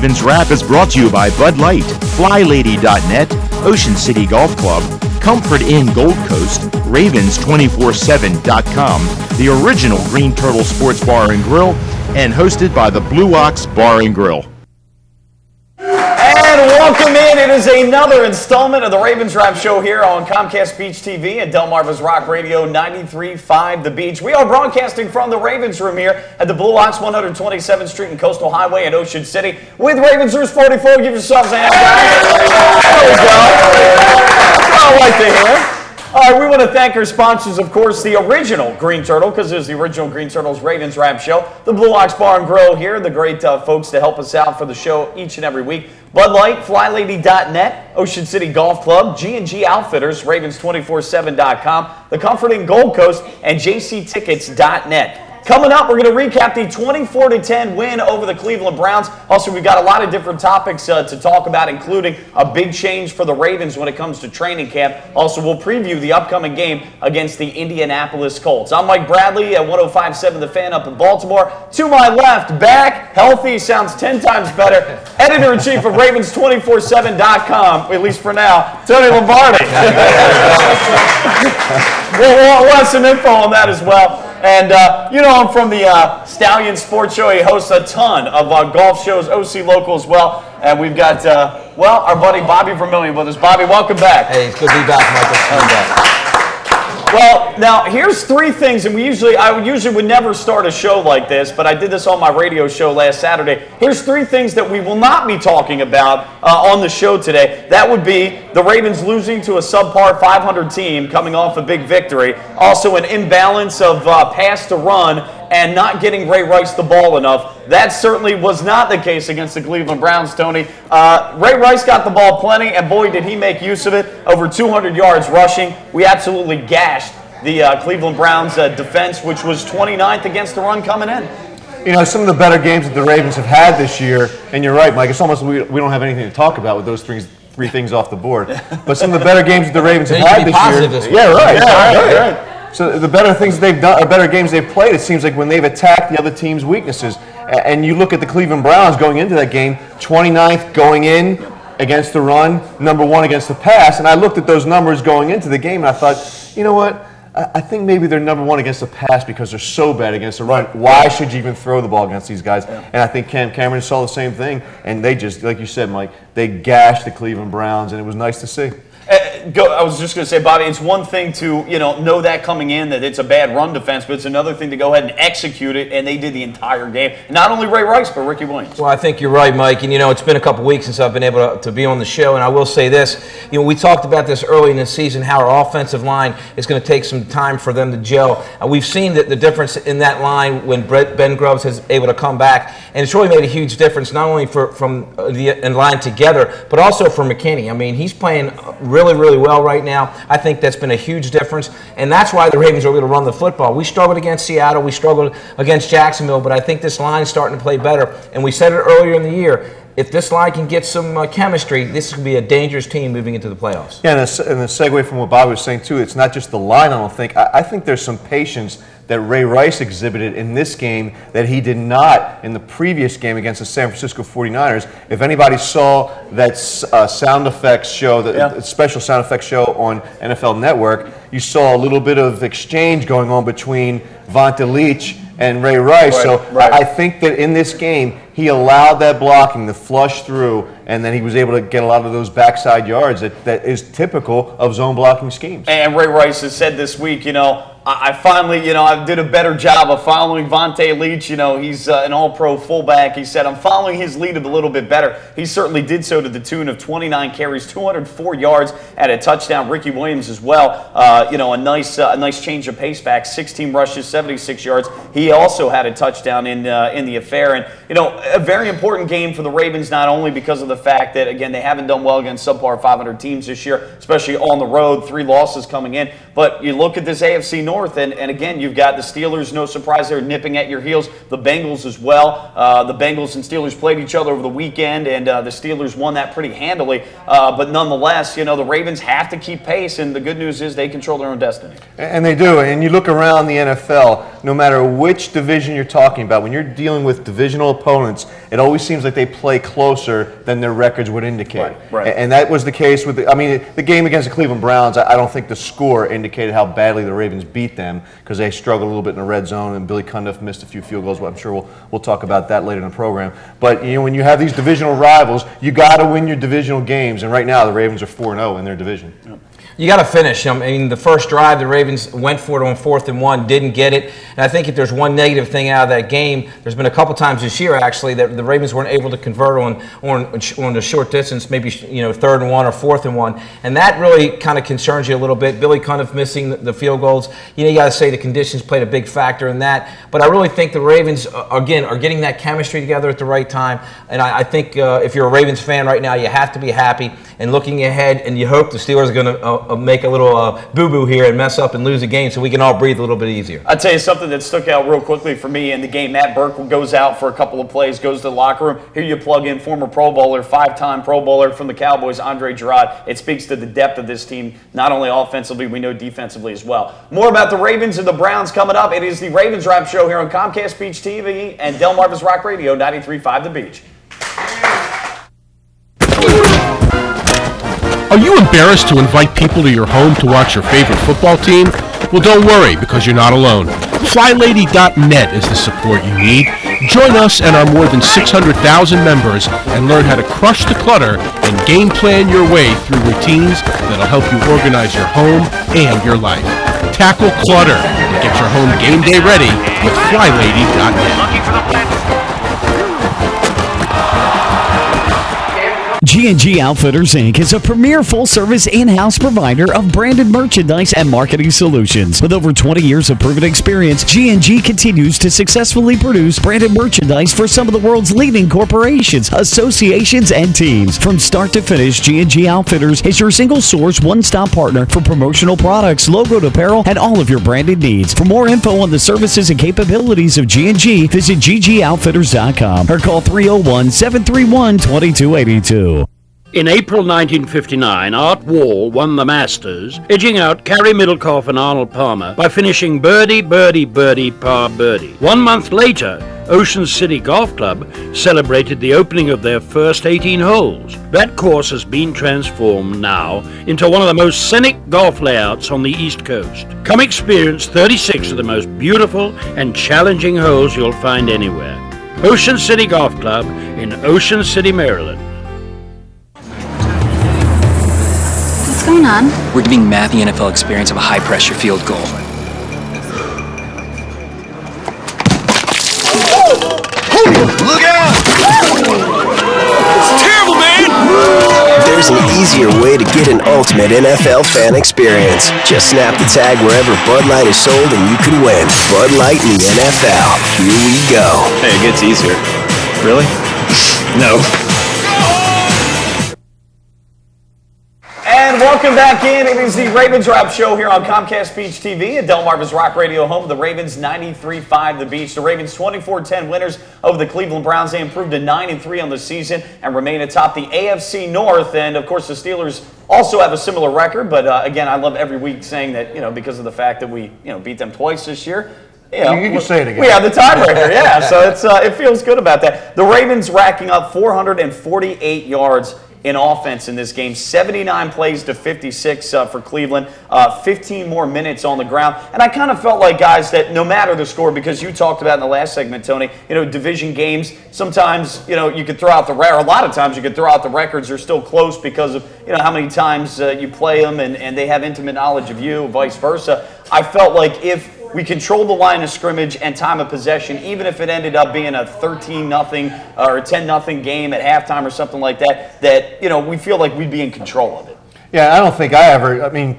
Ravens Wrap is brought to you by Bud Light, FlyLady.net, Ocean City Golf Club, Comfort Inn Gold Coast, Ravens247.com, the original Green Turtle Sports Bar and Grill, and hosted by the Blue Ox Bar and Grill. And welcome in. It is another installment of the Ravens Wrap Show here on Comcast Beach TV and Delmarva's Rock Radio 93.5 The Beach. We are broadcasting from the Ravens Room here at the Blue Ox 127th Street and Coastal Highway in Ocean City with Ravens Roost 44. Give yourselves a hand, guys. There we go. That's what I like to hear. All right, we want to thank our sponsors, of course, the original Green Turtle, because it was the original Green Turtle's Ravens Wrap Show, the Blue Ox Bar and Grill here, the great folks that help us out for the show each and every week, Bud Light, FlyLady.net, Ocean City Golf Club, G&G Outfitters, Ravens247.com, the Comfort Inn Gold Coast, and JCTickets.net. Coming up, we're going to recap the 24-10 win over the Cleveland Browns. Also, we've got a lot of different topics to talk about, including a big change for the Ravens when it comes to training camp. Also, we'll preview the upcoming game against the Indianapolis Colts. I'm Mike Bradley at 105.7 The Fan up in Baltimore. To my left, back, healthy, sounds 10 times better, editor-in-chief of Ravens247.com, at least for now, Tony Lombardi. we'll have some info on that as well. And, you know, I'm from the Stallion Sports Show. He hosts a ton of golf shows, OC Local as well. And we've got, well, our buddy Bobby Vermillion with us. Bobby, welcome back. Hey, it's good to be back, Michael. Well, now, here's three things, and I usually would never start a show like this, but I did this on my radio show last Saturday. Here's three things that we will not be talking about on the show today. That would be the Ravens losing to a subpar 500 team coming off a big victory. Also, an imbalance of pass to run and not getting Ray Rice the ball enough. That certainly was not the case against the Cleveland Browns, Tony. Ray Rice got the ball plenty, and boy, did he make use of it. Over 200 yards rushing. We absolutely gashed the Cleveland Browns defense, which was 29th against the run coming in. You know, some of the better games that the Ravens have had this year, and you're right, Mike, it's almost we don't have anything to talk about with those three things off the board. But some of the better games that the Ravens have had this year. Yeah, right. Right. So the better things they've done, or better games they've played, it seems like when they've attacked the other team's weaknesses. And you look at the Cleveland Browns going into that game, 29th going in against the run, number 1 against the pass. And I looked at those numbers going into the game, and I thought, you know what? I think maybe they're number 1 against the pass because they're so bad against the run. Why should you even throw the ball against these guys? And I think Cam Cameron saw the same thing. And they just, like you said, Mike, they gashed the Cleveland Browns, and it was nice to see. I was just going to say, Bobby, it's one thing to know that coming in that it's a bad run defense, but it's another thing to go ahead and execute it, and they did the entire game. Not only Ray Rice, but Ricky Williams. Well, I think you're right, Mike. And, it's been a couple weeks since I've been able to be on the show, and I will say this. We talked about this early in the season, how our offensive line is going to take some time for them to gel. We've seen the difference in that line when Ben Grubbs has able to come back, and it's really made a huge difference, not only from the line together, but also for McKinney. I mean, he's playing really, really well right now. I think that's been a huge difference, and that's why the Ravens are able to run the football. We struggled against Seattle, we struggled against Jacksonville, but I think this line is starting to play better, and we said it earlier in the year, if this line can get some chemistry, this could be a dangerous team moving into the playoffs. Yeah, and the segue from what Bob was saying, too, it's not just the line, I don't think. I think there's some patience that Ray Rice exhibited in this game that he did not in the previous game against the San Francisco 49ers. If anybody saw that sound effects show, the special sound effects show on NFL Network, you saw a little bit of exchange going on between Vonta Leach and Ray Rice. I think that in this game, he allowed that blocking to flush through, and then he was able to get a lot of those backside yards that is typical of zone blocking schemes. And Ray Rice has said this week, I finally, I did a better job of following Vonta Leach. He's an all-pro fullback. He said, I'm following his lead a little bit better. He certainly did so to the tune of 29 carries, 204 yards, and a touchdown. Ricky Williams as well, a nice change of pace back, 16 rushes, 76 yards. He also had a touchdown in the affair. And, a very important game for the Ravens, not only because of the fact that, again, they haven't done well against subpar 500 teams this year, especially on the road, 3 losses coming in. But you look at this AFC North, and again, you've got the Steelers, no surprise, they're nipping at your heels. The Bengals as well. The Bengals and Steelers played each other over the weekend, and the Steelers won that pretty handily. But nonetheless, the Ravens have to keep pace, and the good news is they control their own destiny. And they do. And you look around the NFL, no matter which division you're talking about, when you're dealing with divisional opponents, it always seems like they play closer than their records would indicate. Right. And that was the case with, the game against the Cleveland Browns. I don't think the score indicated how badly the Ravens beat them because they struggled a little bit in the red zone, and Billy Cundiff missed a few field goals. Well, I'm sure we'll talk about that later in the program. But when you have these divisional rivals, you got to win your divisional games. And right now, the Ravens are 4-0 in their division. Yep. You got to finish. I mean, the first drive, the Ravens went for it on 4th and 1, didn't get it. And I think if there's one negative thing out of that game, there's been a couple times this year actually that the Ravens weren't able to convert on the short distance, maybe 3rd and 1 or 4th and 1, and that really kind of concerns you a little bit. Billy Cundiff missing the field goals. You got to say the conditions played a big factor in that. But I really think the Ravens again are getting that chemistry together at the right time. And I think if you're a Ravens fan right now, you have to be happy and looking ahead, and you hope the Steelers are going to make a little boo-boo here and mess up and lose a game so we can all breathe a little bit easier. I'll tell you something that stuck out real quickly for me in the game. Matt Burke goes out for a couple of plays, goes to the locker room. Here you plug in former Pro Bowler, 5-time Pro Bowler from the Cowboys, Andre Gerard. It speaks to the depth of this team, not only offensively, we know defensively as well. More about the Ravens and the Browns coming up. It is the Ravens Wrap Show here on Comcast Beach TV and Delmarva's Rock Radio 93.5 The Beach. Are you embarrassed to invite people to your home to watch your favorite football team? Well, don't worry, because you're not alone. FlyLady.net is the support you need. Join us and our more than 600,000 members and learn how to crush the clutter and game plan your way through routines that'll help you organize your home and your life. Tackle clutter and get your home game day ready with FlyLady.net. G&G Outfitters, Inc. is a premier full-service in-house provider of branded merchandise and marketing solutions. With over 20 years of proven experience, G&G continues to successfully produce branded merchandise for some of the world's leading corporations, associations, and teams. From start to finish, G&G Outfitters is your single-source, one-stop partner for promotional products, logoed apparel, and all of your branded needs. For more info on the services and capabilities of G&G, visit ggoutfitters.com or call 301-731-2282. In April 1959, Art Wall won the Masters, edging out Carey Middlecoff and Arnold Palmer by finishing birdie, birdie, birdie, par birdie. 1 month later, Ocean City Golf Club celebrated the opening of their first 18 holes. That course has been transformed now into one of the most scenic golf layouts on the East Coast. Come experience 36 of the most beautiful and challenging holes you'll find anywhere. Ocean City Golf Club in Ocean City, Maryland. What's going on? We're giving Matt the NFL experience of a high-pressure field goal. Look out! It's terrible, man! There's an easier way to get an ultimate NFL fan experience. Just snap the tag wherever Bud Light is sold and you can win. Bud Light in the NFL. Here we go. Hey, it gets easier. Really? No. And welcome back in. It is the Ravens Wrap Show here on Comcast Beach TV and Delmarva's Rock Radio, home of the Ravens 93.5 The Beach. The Ravens 24-10 winners over the Cleveland Browns. They improved to 9-3 on the season and remain atop the AFC North. And of course, the Steelers also have a similar record. But again, I love every week saying that, because of the fact that we, beat them twice this year. You can say it again. We have the tiebreaker, yeah. So it feels good about that. The Ravens racking up 448 yards in offense in this game, 79 plays to 56 for Cleveland, 15 more minutes on the ground. And I kind of felt like, guys, that no matter the score, because you talked about in the last segment, Tony, division games, sometimes, you could throw out the record, a lot of times you could throw out the records, they're still close because of, how many times you play them and they have intimate knowledge of you, vice versa. I felt like if we controlled the line of scrimmage and time of possession, even if it ended up being a 13-0 or a 10-0 game at halftime or something like that, we feel like we'd be in control of it. Yeah, I don't think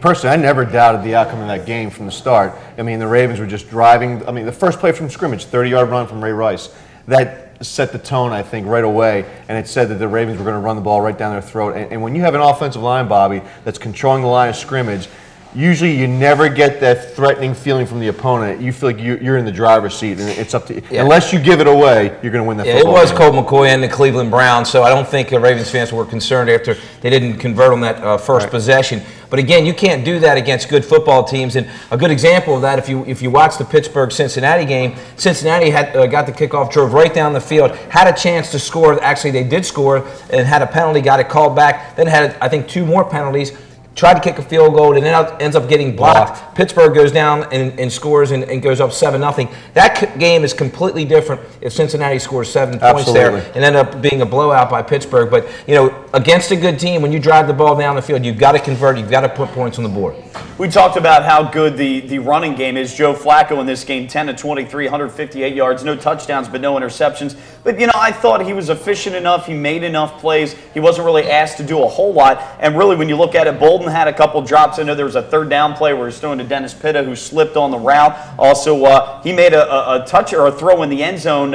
personally, I never doubted the outcome of that game from the start. The Ravens were just driving. The first play from scrimmage, 30-yard run from Ray Rice, that set the tone, I think, right away, and it said that the Ravens were going to run the ball right down their throat. And when you have an offensive line, Bobby, that's controlling the line of scrimmage, usually you never get that threatening feeling from the opponent. You feel like you're in the driver's seat, and it's up to you. Yeah. Unless you give it away, you're going to win that football game. It was Colt McCoy and the Cleveland Browns, so I don't think Ravens fans were concerned after they didn't convert on that first possession. But again, you can't do that against good football teams. And a good example of that, if you watch the Pittsburgh-Cincinnati game, Cincinnati had got the kickoff, drove right down the field, had a chance to score. Actually, they did score and had a penalty, got it called back. Then had, I think, 2 more penalties. Tried to kick a field goal and then ends up getting blocked. Pittsburgh goes down and scores and goes up 7-0. That game is completely different if Cincinnati scores 7 points there and end up being a blowout by Pittsburgh. But, against a good team, when you drive the ball down the field, you've got to convert. You've got to put points on the board. We talked about how good the running game is. Joe Flacco in this game, 10 of 23, 158 yards, no touchdowns, but no interceptions. But, I thought he was efficient enough. He made enough plays. He wasn't really asked to do a whole lot. And really, when you look at it, Bolden had a couple drops. I know there was a 3rd down play where he was throwing to Dennis Pitta, who slipped on the route. Also, he made a touch or a throw in the end zone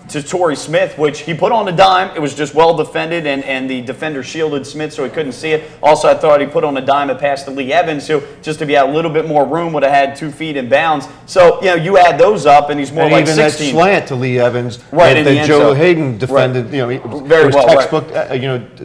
to Torrey Smith, which he put on a dime. It was just well defended, and the defender shielded Smith so he couldn't see it. Also, I thought he put on a dime and passed to Lee Evans, who just if he had a little bit more room would have had 2 feet in bounds. So, you add those up, and he's more like 16. Even that slant to Lee Evans that Joe Hayden defended, very well, textbook,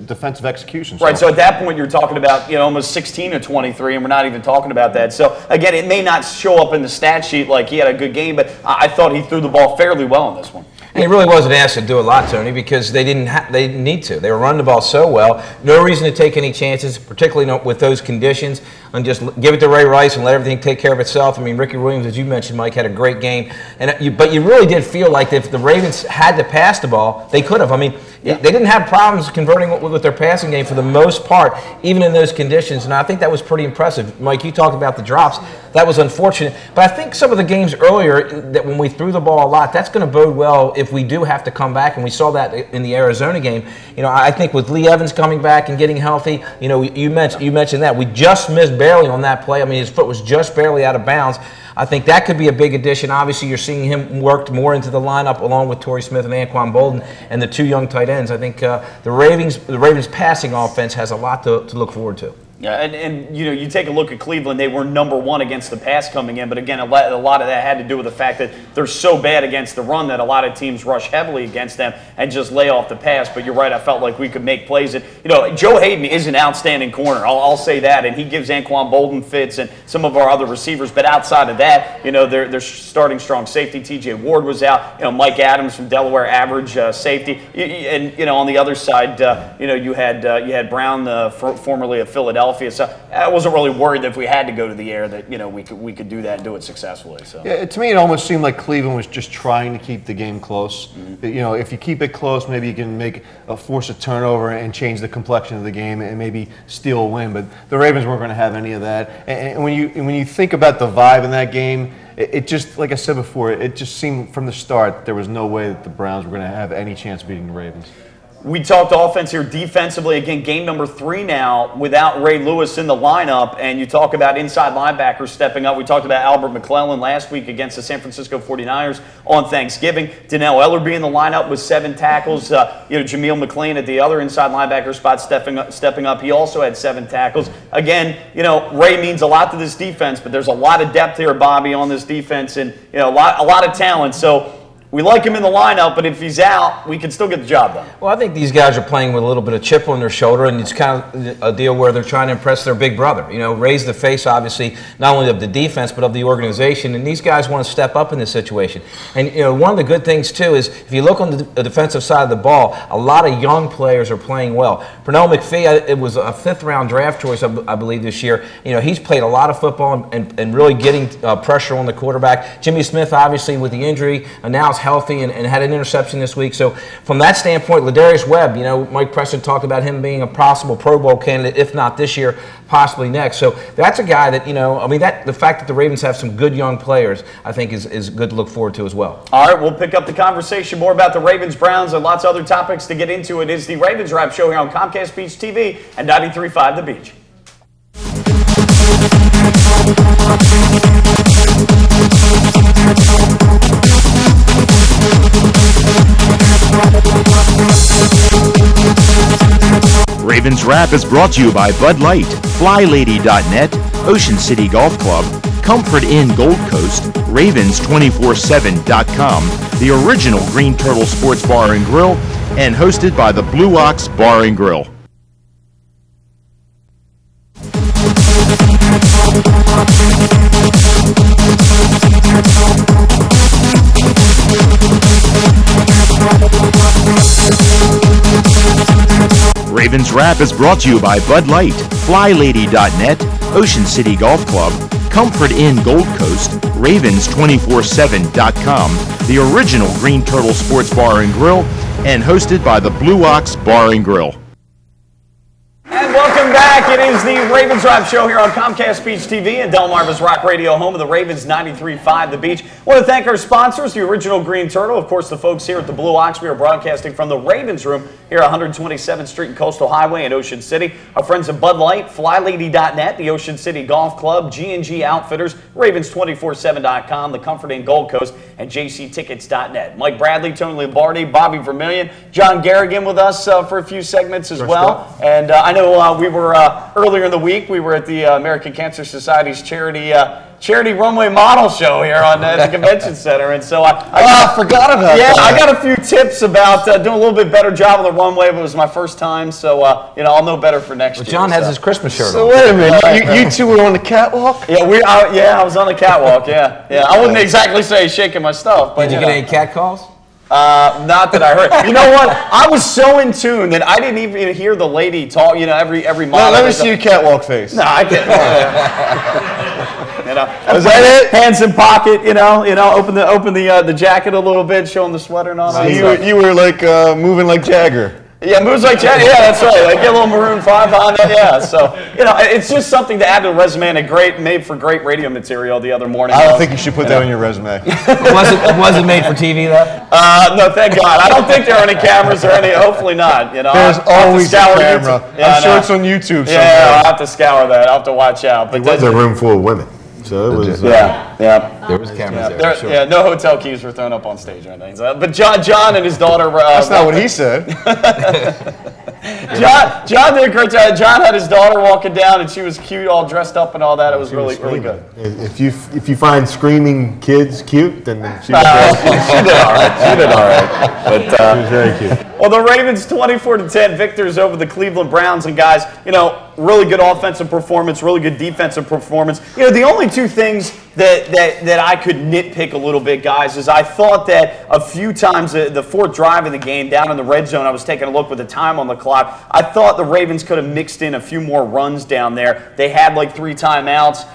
defensive execution. Right, so at that point you're talking about, almost 16 of 23, and we're not even talking about that. So, again, it may not show up in the stat sheet like he had a good game, but I thought he threw the ball fairly well in this one. And he really wasn't asked to do a lot, Tony, because they didn't need to. They were running the ball so well. No reason to take any chances, particularly with those conditions, and just give it to Ray Rice and let everything take care of itself. I mean, Ricky Williams, as you mentioned, Mike, had a great game. But you really did feel like if the Ravens had to pass the ball, they could have. I mean, they didn't have problems converting with their passing game for the most part, even in those conditions. And I think that was pretty impressive. Mike, you talked about the drops. That was unfortunate. But I think some of the games earlier, that when we threw the ball a lot, that's going to bode well if we do have to come back. And we saw that in the Arizona game. I think with Lee Evans coming back and getting healthy, you mentioned that. We just missed barely on that play. I mean, his foot was just barely out of bounds. I think that could be a big addition. Obviously, you're seeing him worked more into the lineup along with Torrey Smith and Anquan Bolden and the 2 young tight ends. I think the Ravens passing offense has a lot to look forward to. Yeah, and you take a look at Cleveland, they were #1 against the pass coming in, but again, a lot of that had to do with the fact that they're so bad against the run that a lot of teams rush heavily against them and just lay off the pass. But you're right, I felt like we could make plays. And, Joe Hayden is an outstanding corner, I'll say that, and he gives Anquan Bolden fits and some of our other receivers. But outside of that, they're starting strong safety. T.J. Ward was out. Mike Adams from Delaware, average safety. And on the other side, you had Brown, formerly of Philadelphia. So I wasn't really worried that if we had to go to the air that we could do that and do it successfully. So yeah, to me it almost seemed like Cleveland was just trying to keep the game close. Mm-hmm. If you keep it close, maybe you can force a turnover and change the complexion of the game and maybe steal a win. But the Ravens weren't going to have any of that. And when you think about the vibe in that game, it just, like I said before, it just seemed from the start there was no way that the Browns were going to have any chance of beating the Ravens. We talked offense here defensively. Again, game number 3 now without Ray Lewis in the lineup. And you talk about inside linebackers stepping up. We talked about Albert McClellan last week against the San Francisco 49ers on Thanksgiving. Donnell Ellerbe in the lineup with 7 tackles. Jameel McLean at the other inside linebacker spot stepping up. He also had 7 tackles. Again, Ray means a lot to this defense, but there's a lot of depth here, Bobby, on this defense, and a lot of talent. So we like him in the lineup, but if he's out, we can still get the job done. Well, I think these guys are playing with a little bit of chip on their shoulder, and it's kind of a deal where they're trying to impress their big brother. Raise the face, obviously, not only of the defense, but of the organization, and these guys want to step up in this situation. And, one of the good things, too, is if you look on the defensive side of the ball, a lot of young players are playing well. Pernell McPhee, it was a 5th-round draft choice, I believe, this year. He's played a lot of football and really getting pressure on the quarterback. Jimmy Smith, obviously, with the injury, now is healthy and had an interception this week. So from that standpoint, Ladarius Webb, Mike Preston talked about him being a possible Pro Bowl candidate, if not this year, possibly next. So that's a guy that, the fact that the Ravens have some good young players, I think is good to look forward to as well. All right, we'll pick up the conversation more about the Ravens, Browns, and lots of other topics to get into. It is the Ravens Wrap Show here on Comcast Beach TV and 93.5 The Beach. Ravens Wrap is brought to you by Bud Light, FlyLady.net, Ocean City Golf Club, Comfort Inn Gold Coast, Ravens247.com, the original Green Turtle Sports Bar and Grill, and hosted by the Blue Ox Bar and Grill. Ravens Wrap is brought to you by Bud Light, FlyLady.net, Ocean City Golf Club, Comfort Inn Gold Coast, Ravens247.com, the original Green Turtle Sports Bar and Grill, and hosted by the Blue Ox Bar and Grill. And welcome back. It is the Ravens Wrap Show here on Comcast Beach TV and Delmarva's Rock Radio, home of the Ravens 93.5 The Beach. I want to thank our sponsors, the original Green Turtle, of course, the folks here at the Blue Ox. We are broadcasting from the Ravens Room here at 127th Street and Coastal Highway in Ocean City. Our friends at Bud Light, FlyLady.net, the Ocean City Golf Club, G&G Outfitters, Ravens247.com, the Comfort Inn Gold Coast, and JCTickets.net. Mike Bradley, Tony Lombardi, Bobby Vermillion, John Garrigan with us for a few segments as well. And I know we were earlier in the week, we were at the American Cancer Society's charity runway model show here at the convention center, and so I forgot about that. I got a few tips about doing a little bit better job on the runway, but it was my first time, so I'll know better for next year. John has his Christmas shirt on. So wait a minute, you two were on the catwalk? Yeah, I was on the catwalk. Yeah. I wouldn't exactly say shaking my stuff, but did you get any cat calls? Not that I heard. You know what? I was so in tune that I didn't even hear the lady talk. Every model. Let me see your catwalk face. No, I can't. Was that it? Hands in pocket. Open the jacket a little bit, showing the sweater and all that. You were like moving like Jagger. Yeah, moves like Jagger. Yeah, that's right. I get a little Maroon 5 on that. Yeah, so it's just something to add to the resume and made for great radio material the other morning. I don't think you should put that on your resume. Was it made for TV though? No, thank God. I don't think there are any cameras or any. Hopefully not. There's always a camera. I'm sure it's on YouTube. Yeah, I'll have to scour that. I'll have to watch out. But it was a room full of women. So it was. There was cameras there. Sure. Yeah, no hotel keys were thrown up on stage or anything. But John and his daughter. That's not what he said. John did a great job. John had his daughter walking down, and she was cute, all dressed up and all that. It was really good. If you find screaming kids cute, then she did all right. She did all right. But she was very cute. Well, the Ravens 24-10 victors over the Cleveland Browns, and guys, really good offensive performance, really good defensive performance. The only two things that I could nitpick a little bit, guys, is I thought that a few times the fourth drive of the game down in the red zone, I was taking a look with the time on the clock. I thought the Ravens could have mixed in a few more runs down there. They had like 3 timeouts.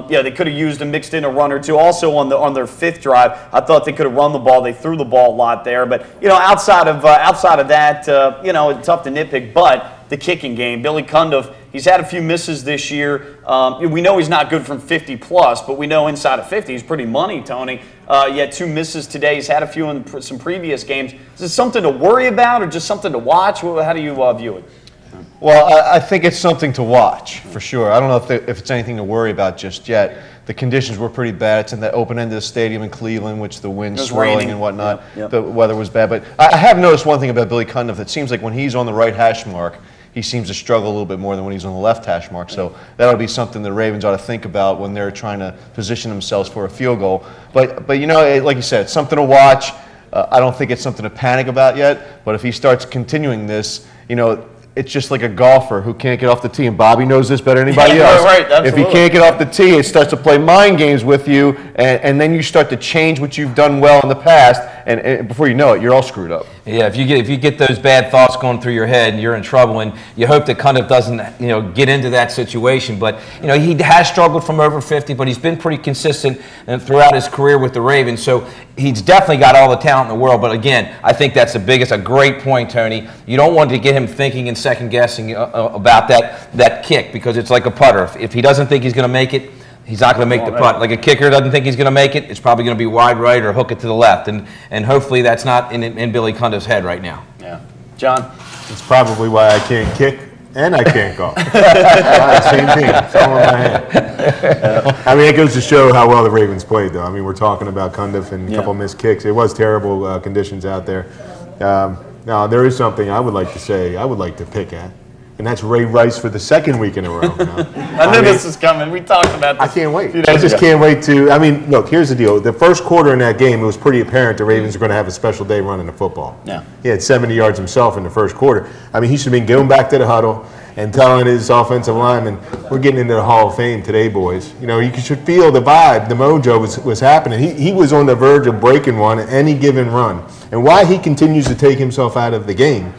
They could have used and mixed in a run or two. Also on their fifth drive, I thought they could have run the ball. They threw the ball a lot there, but outside of that, it's tough to nitpick. But the kicking game, Billy Cundiff, he's had a few misses this year. We know he's not good from 50 plus, but we know inside of 50 he's pretty money, Tony. He had 2 misses today. He's had a few in some previous games. Is this something to worry about or just something to watch? How do you view it? Well, I think it's something to watch, for sure. I don't know if it's anything to worry about just yet. The conditions were pretty bad. It's in the open end of the stadium in Cleveland, which the wind's swirling and whatnot. Yep. The weather was bad. But I have noticed one thing about Billy Cundiff. It seems like when he's on the right hash mark, he seems to struggle a little bit more than when he's on the left hash mark. So that'll be something the Ravens ought to think about when they're trying to position themselves for a field goal. But like you said, it's something to watch. I don't think it's something to panic about yet. But if he starts continuing this, it's just like a golfer who can't get off the tee, and Bobby knows this better than anybody else. Right, if he can't get off the tee, it starts to play mind games with you, and then you start to change what you've done well in the past, and before you know it, you're all screwed up. Yeah, if you get those bad thoughts going through your head, you're in trouble, and you hope that Cundiff doesn't get into that situation. But he has struggled from over 50, but he's been pretty consistent throughout his career with the Ravens. So he's definitely got all the talent in the world. But again, I think that's a great point, Tony. You don't want to get him thinking and second guessing about that kick, because it's like a putter. If he doesn't think he's going to make it, he's not going to make the putt. Like a kicker doesn't think he's going to make it, it's probably going to be wide right or hook it to the left. And hopefully that's not in Billy Cundiff's head right now. Yeah. John? It's probably why I can't kick and I can't golf. Same thing. It's all in my head. It goes to show how well the Ravens played, though. We're talking about Cundiff and a couple missed kicks. It was terrible conditions out there. Now, there is something I would like to say, I would like to pick at. and that's Ray Rice for the second week in a row. I knew this was coming. We talked about this. I can't wait. I just can't wait to. I mean, look, here's the deal. The first quarter in that game, it was pretty apparent the Ravens were going to have a special day running the football. Yeah. He had 70 yards himself in the first quarter. I mean, he should have been going back to the huddle and telling his offensive linemen, we're getting into the Hall of Fame today, boys. You know, you should feel the vibe, the mojo was happening. He was on the verge of breaking one at any given run. And why he continues to take himself out of the game,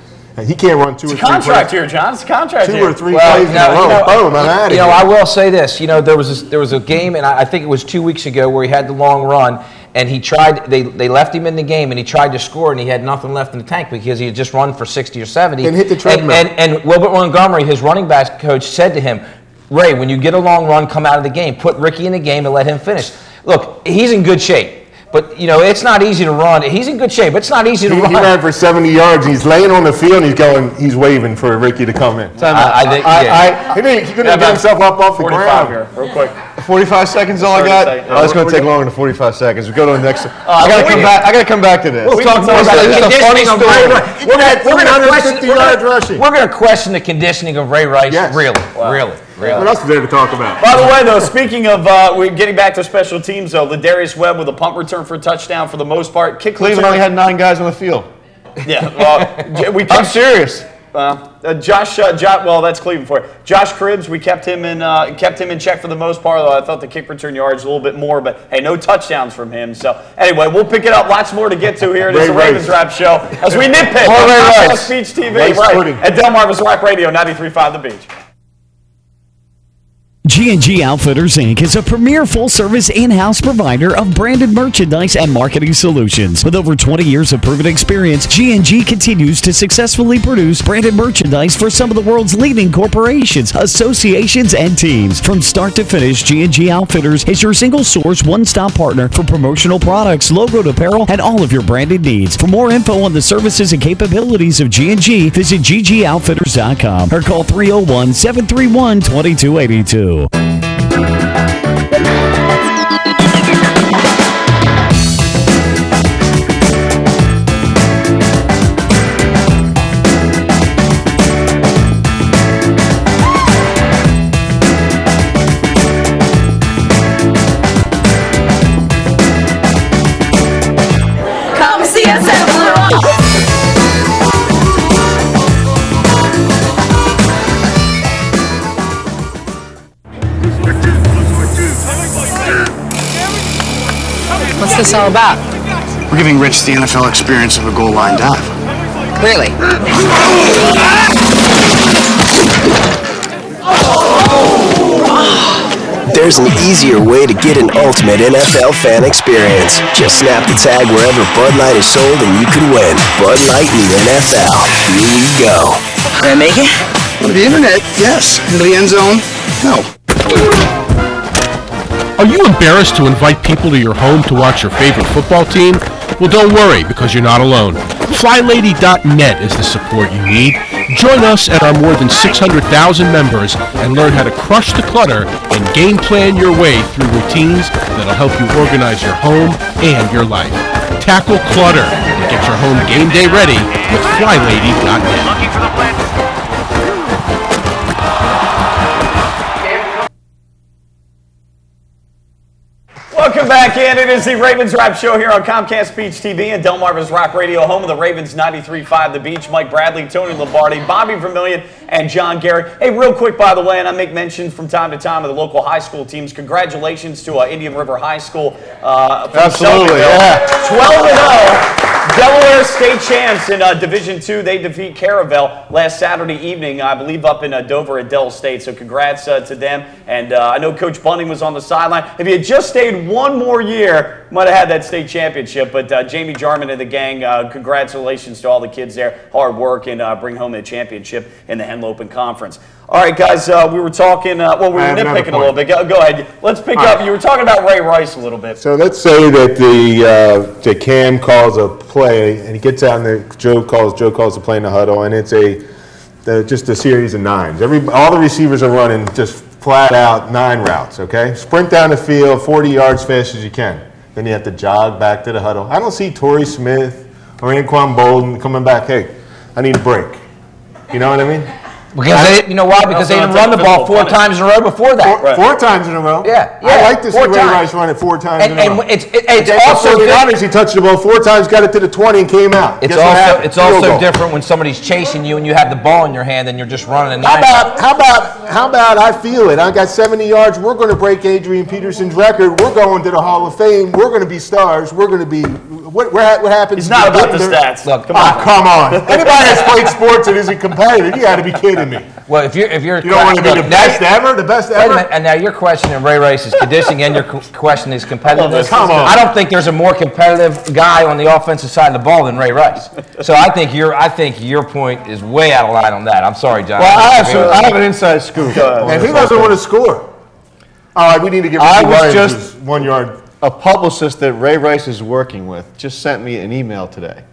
he can't run two or three plays. It's a contract here, John. It's a contract here. Two or three plays in a row. Boom, I'm out of here. I will say this. You know, there was a game, and I think it was 2 weeks ago, where he had the long run, and he tried. They left him in the game, and he tried to score, and he had nothing left in the tank because he had just run for 60 or 70. And hit the treadmill. And Wilbert Montgomery, his running back coach, said to him, Ray, when you get a long run, come out of the game. Put Ricky in the game and let him finish. Look, he's in good shape. But, you know, it's not easy to run. He's in good shape, but it's not easy to run. He ran for 70 yards. He's laying on the field, and he's waving for Ricky to come in. He couldn't get himself up off the ground. Here, real quick. 45 seconds all I got? Oh, it's going to take longer than 45 seconds. We go to the next. I got to come back to this. We'll talk more about the conditioning of Ray Rice. We're going to question the conditioning of Ray Rice. Yes. Really. What else is there to talk about? By the way, though, speaking of we're getting back to special teams, though, Ladarius Webb with a punt return for a touchdown for the most part. Cleveland only had 9 guys on the field. Yeah, well, I'm serious. Well, that's Cleveland for you. Josh Cribbs, we kept him in check for the most part. Though I thought the kick return yards a little bit more, but hey, no touchdowns from him. So anyway, we'll pick it up. Lots more to get to here. It is the Ravens Wrap Show as we nitpick on Speech TV at Delmarva's Rock Radio 93.5 The Beach. G&G Outfitters, Inc. is a premier full-service in-house provider of branded merchandise and marketing solutions. With over 20 years of proven experience, G&G continues to successfully produce branded merchandise for some of the world's leading corporations, associations, and teams. From start to finish, G&G Outfitters is your single-source, one-stop partner for promotional products, logoed apparel, and all of your branded needs. For more info on the services and capabilities of G&G, visit ggoutfitters.com or call 301-731-2282. Come see us at Blue Rock. What's this all about? We're giving Rich the NFL experience of a goal line dive. Clearly. There's an easier way to get an ultimate NFL fan experience. Just snap the tag wherever Bud Light is sold and you can win. Bud Light in the NFL. Here we go. Can I make it? On the internet, yes. In the end zone, no. Are you embarrassed to invite people to your home to watch your favorite football team? Well, don't worry, because you're not alone. FlyLady.net is the support you need. Join us and our more than 600,000 members and learn how to crush the clutter and game plan your way through routines that'll help you organize your home and your life. Tackle clutter and get your home game day ready with FlyLady.net. Looking for the plan. Welcome back in. It is the Ravens Wrap Show here on Comcast Beach TV and Delmarva's Rock Radio, home of the Ravens 93.5 The Beach. Mike Bradley, Tony Lombardi, Bobby Vermillion, and John Garrett. Hey, real quick, by the way, and I make mention from time to time of the local high school teams. Congratulations to Indian River High School. From Absolutely, yeah. 12-0. Delaware State champs in Division II. They defeat Caravel last Saturday evening, I believe, up in Dover at Del State. So congrats to them. And I know Coach Bunting was on the sideline. If he had just stayed one more year, might have had that state championship. But Jamie Jarman and the gang, congratulations to all the kids there. Hard work and bring home the championship in the Henlopen Conference. All right, guys, we were talking, we were nitpicking a little bit. Go ahead. Let's pick up. You were talking about Ray Rice a little bit. So let's say that the Cam calls a play, and he gets out, and Joe calls the play in the huddle, and it's just a series of nines. All the receivers are running just flat out 9 routes, okay? Sprint down the field 40 yards fast as you can. Then you have to jog back to the huddle. I don't see Torrey Smith or Anquan Bolden coming back, hey, I need a break. You know what I mean? Because you know why? Because they didn't run the ball 4 times in a row before that. Four times in a row? Yeah. I like to see Ray Rice run it 4 times in a row. And it's also different. He touched the ball 4 times, got it to the 20, and came out. It's also different when somebody's chasing you and you have the ball in your hand and you're just running. How about I feel it? I got 70 yards. We're going to break Adrian Peterson's record. We're going to the Hall of Fame. We're going to be stars. We're going to be what happens? It's not about the stats. Look, come on. Anybody that's played sports that isn't competitive, you got to be kidding me. Well, if you're you don't want to be the best ever, the best ever. And now you're questioning Ray Rice's conditioning and you're questioning his competitiveness. Come on. I don't think there's a more competitive guy on the offensive side of the ball than Ray Rice. So I think your point is way out of line on that. I'm sorry, John. Well, I have an inside scoop. And who doesn't want to score? All right, we need to give. I was just 1 yard. A publicist that Ray Rice is working with just sent me an email today,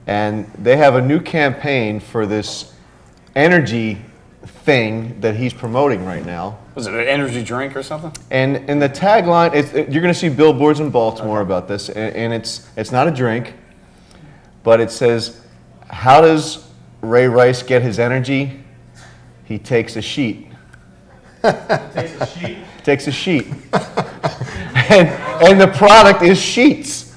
and they have a new campaign for this energy thing that he's promoting right now. Was it an energy drink or something? And in the tagline, you're going to see billboards in Baltimore about this, and it's not a drink, but it says, "How does Ray Rice get his energy? He takes a sheet." Takes a sheet. Takes a sheet. and the product is sheets.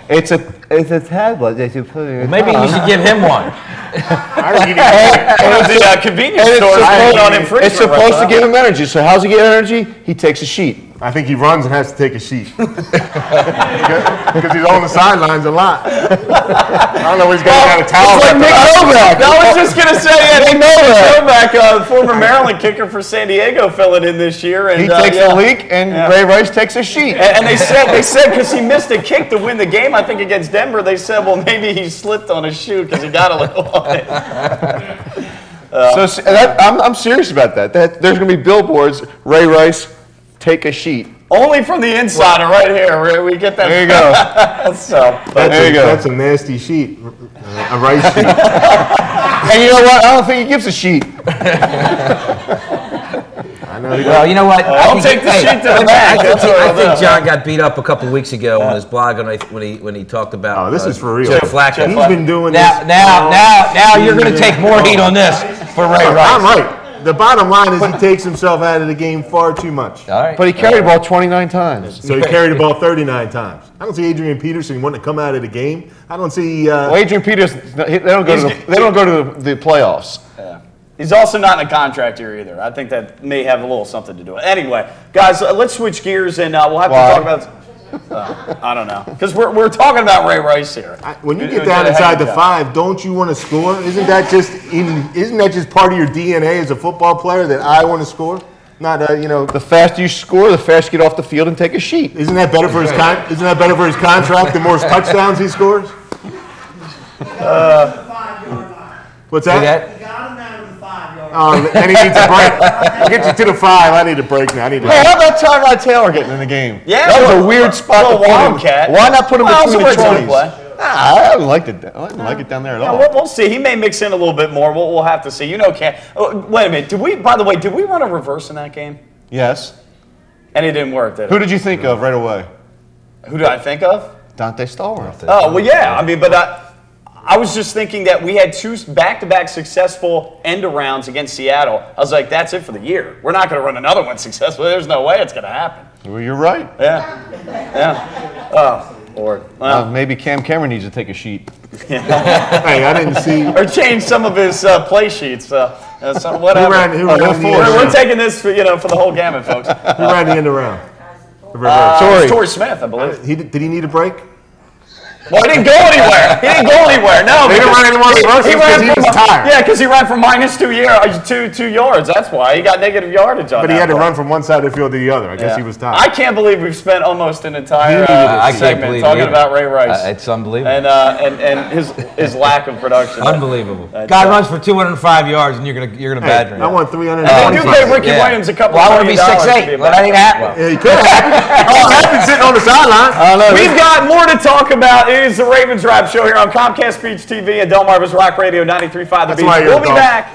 It's a tablet that you put in. Maybe you should give him one. The convenience store on infringement. It's supposed to give him energy. So how's he get energy? He takes a sheet. I think he runs and has to take a sheet because he's on the sidelines a lot. I don't know if he's got a towel. It's like Nick Novak. I was just gonna say, Nick Novak, former Maryland kicker for San Diego, filling in this year. And he takes a leak, and Ray Rice takes a sheet. And they said because he missed a kick to win the game, I think against Denver, they said, well, maybe he slipped on his shoe because he got a little on it. I'm serious about that. There's going to be billboards. Ray Rice, take a sheet. Only from the insider, right here. We get that. There you go. There you go. That's a nasty sheet, a rice sheet. And you know what? I don't think he gives a sheet. Well, you know what? I'll take the sheet to the back. I think John got beat up a couple of weeks ago on his blog when he talked about. Oh, this is for real. Joe Flacco. He's been doing this. Now you're going to take more heat on this for Ray Rice. I'm right. The bottom line is he takes himself out of the game far too much. All right. But he carried the ball 29 times. So he carried the ball 39 times. I don't see Adrian Peterson wanting to come out of the game. I don't see. Well, Adrian Peterson, they don't go to the playoffs. Yeah. He's also not in a contract here either. I think that may have a little something to do with it. Anyway, guys, let's switch gears and we'll have to talk about. I don't know, because we're talking about Ray Rice here. When you get down inside the 5, don't you want to score? Isn't that just part of your DNA as a football player that I want to score? Not the faster you score, the faster you get off the field and take a sheet. Isn't that better for his Isn't that better for his contract? The more touchdowns he scores. What's that? And he needs a break. I'll get you to the 5. I need a break now. Hey, how about Tyrod Taylor getting in the game? Yeah, that was a weird spot to put him. Why not put him between the 20s? I didn't like it down there at all. We'll see. He may mix in a little bit more. We'll have to see. Wait a minute. Did we run a reverse in that game? Yes. And it didn't work, did it? Who did you think of right away? Who did I think of? Dante Stallworth. Oh, well, yeah. I mean, but I was just thinking that we had 2 back-to-back successful end-arounds against Seattle. I was like, that's it for the year. We're not going to run another one successfully. There's no way it's going to happen. Well, you're right. Yeah. Oh, Lord. Well, maybe Cam Cameron needs to take a sheet. Hey, I didn't see. Or change some of his play sheets. Whatever. Who ran we're taking this for the whole gamut, folks. Who ran the end-around? Torrey Smith, I believe. Did he need a break? Well, he didn't go anywhere. No, he didn't run any more reverses because he was tired. Yeah, because he ran from -2 yards. That's why he got negative yardage on that. But he had to run from one side of the field to the other. I guess he was tired. I can't believe we've spent almost an entire segment talking about Ray Rice. It's unbelievable. And his lack of production. Unbelievable. Guy runs for 205 yards, and you're gonna badger him. I want 300. They do pay Ricky Williams a couple. Well, I want to be 6'8", but that ain't happening. Yeah, he could have. Sitting on the sideline. We've got more to talk about. It is the Ravens Wrap Show here on Comcast Beach TV and Delmarva's Rock Radio 93.5 The Beach. We'll be back.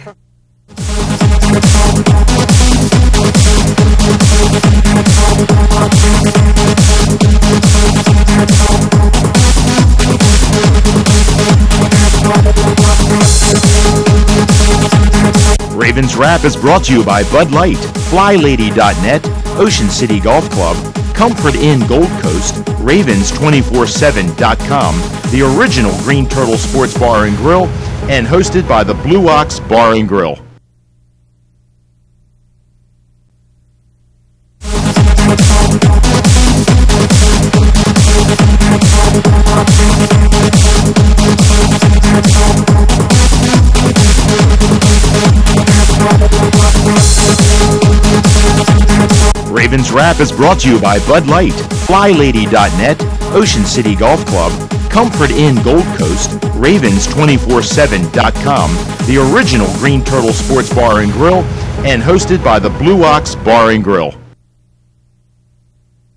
Ravens Wrap is brought to you by Bud Light, FlyLady.net, Ocean City Golf Club, Comfort Inn Gold Coast, Ravens247.com, the original Green Turtle Sports Bar and Grill, and hosted by the Blue Ox Bar and Grill. Ravens Wrap is brought to you by Bud Light, FlyLady.net, Ocean City Golf Club, Comfort Inn Gold Coast, Ravens247.com, the original Green Turtle Sports Bar and Grill, and hosted by the Blue Ox Bar and Grill.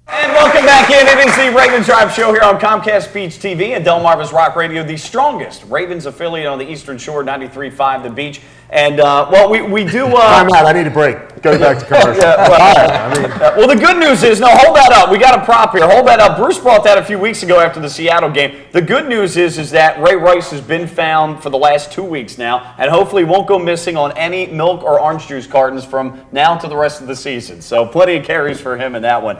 And welcome back in. It is the Ravens Drive Show here on Comcast Beach TV and Delmarva's Rock Radio, the strongest Ravens affiliate on the Eastern Shore, 93.5 The Beach. And, well, we do... Time out. I need a break. Go back to commercial. Well, the good news is, no, hold that up. We got a prop here. Hold that up. Bruce brought that a few weeks ago after the Seattle game. The good news is that Ray Rice has been found for the last 2 weeks now, and hopefully won't go missing on any milk or orange juice cartons from now to the rest of the season. So plenty of carries for him in that one.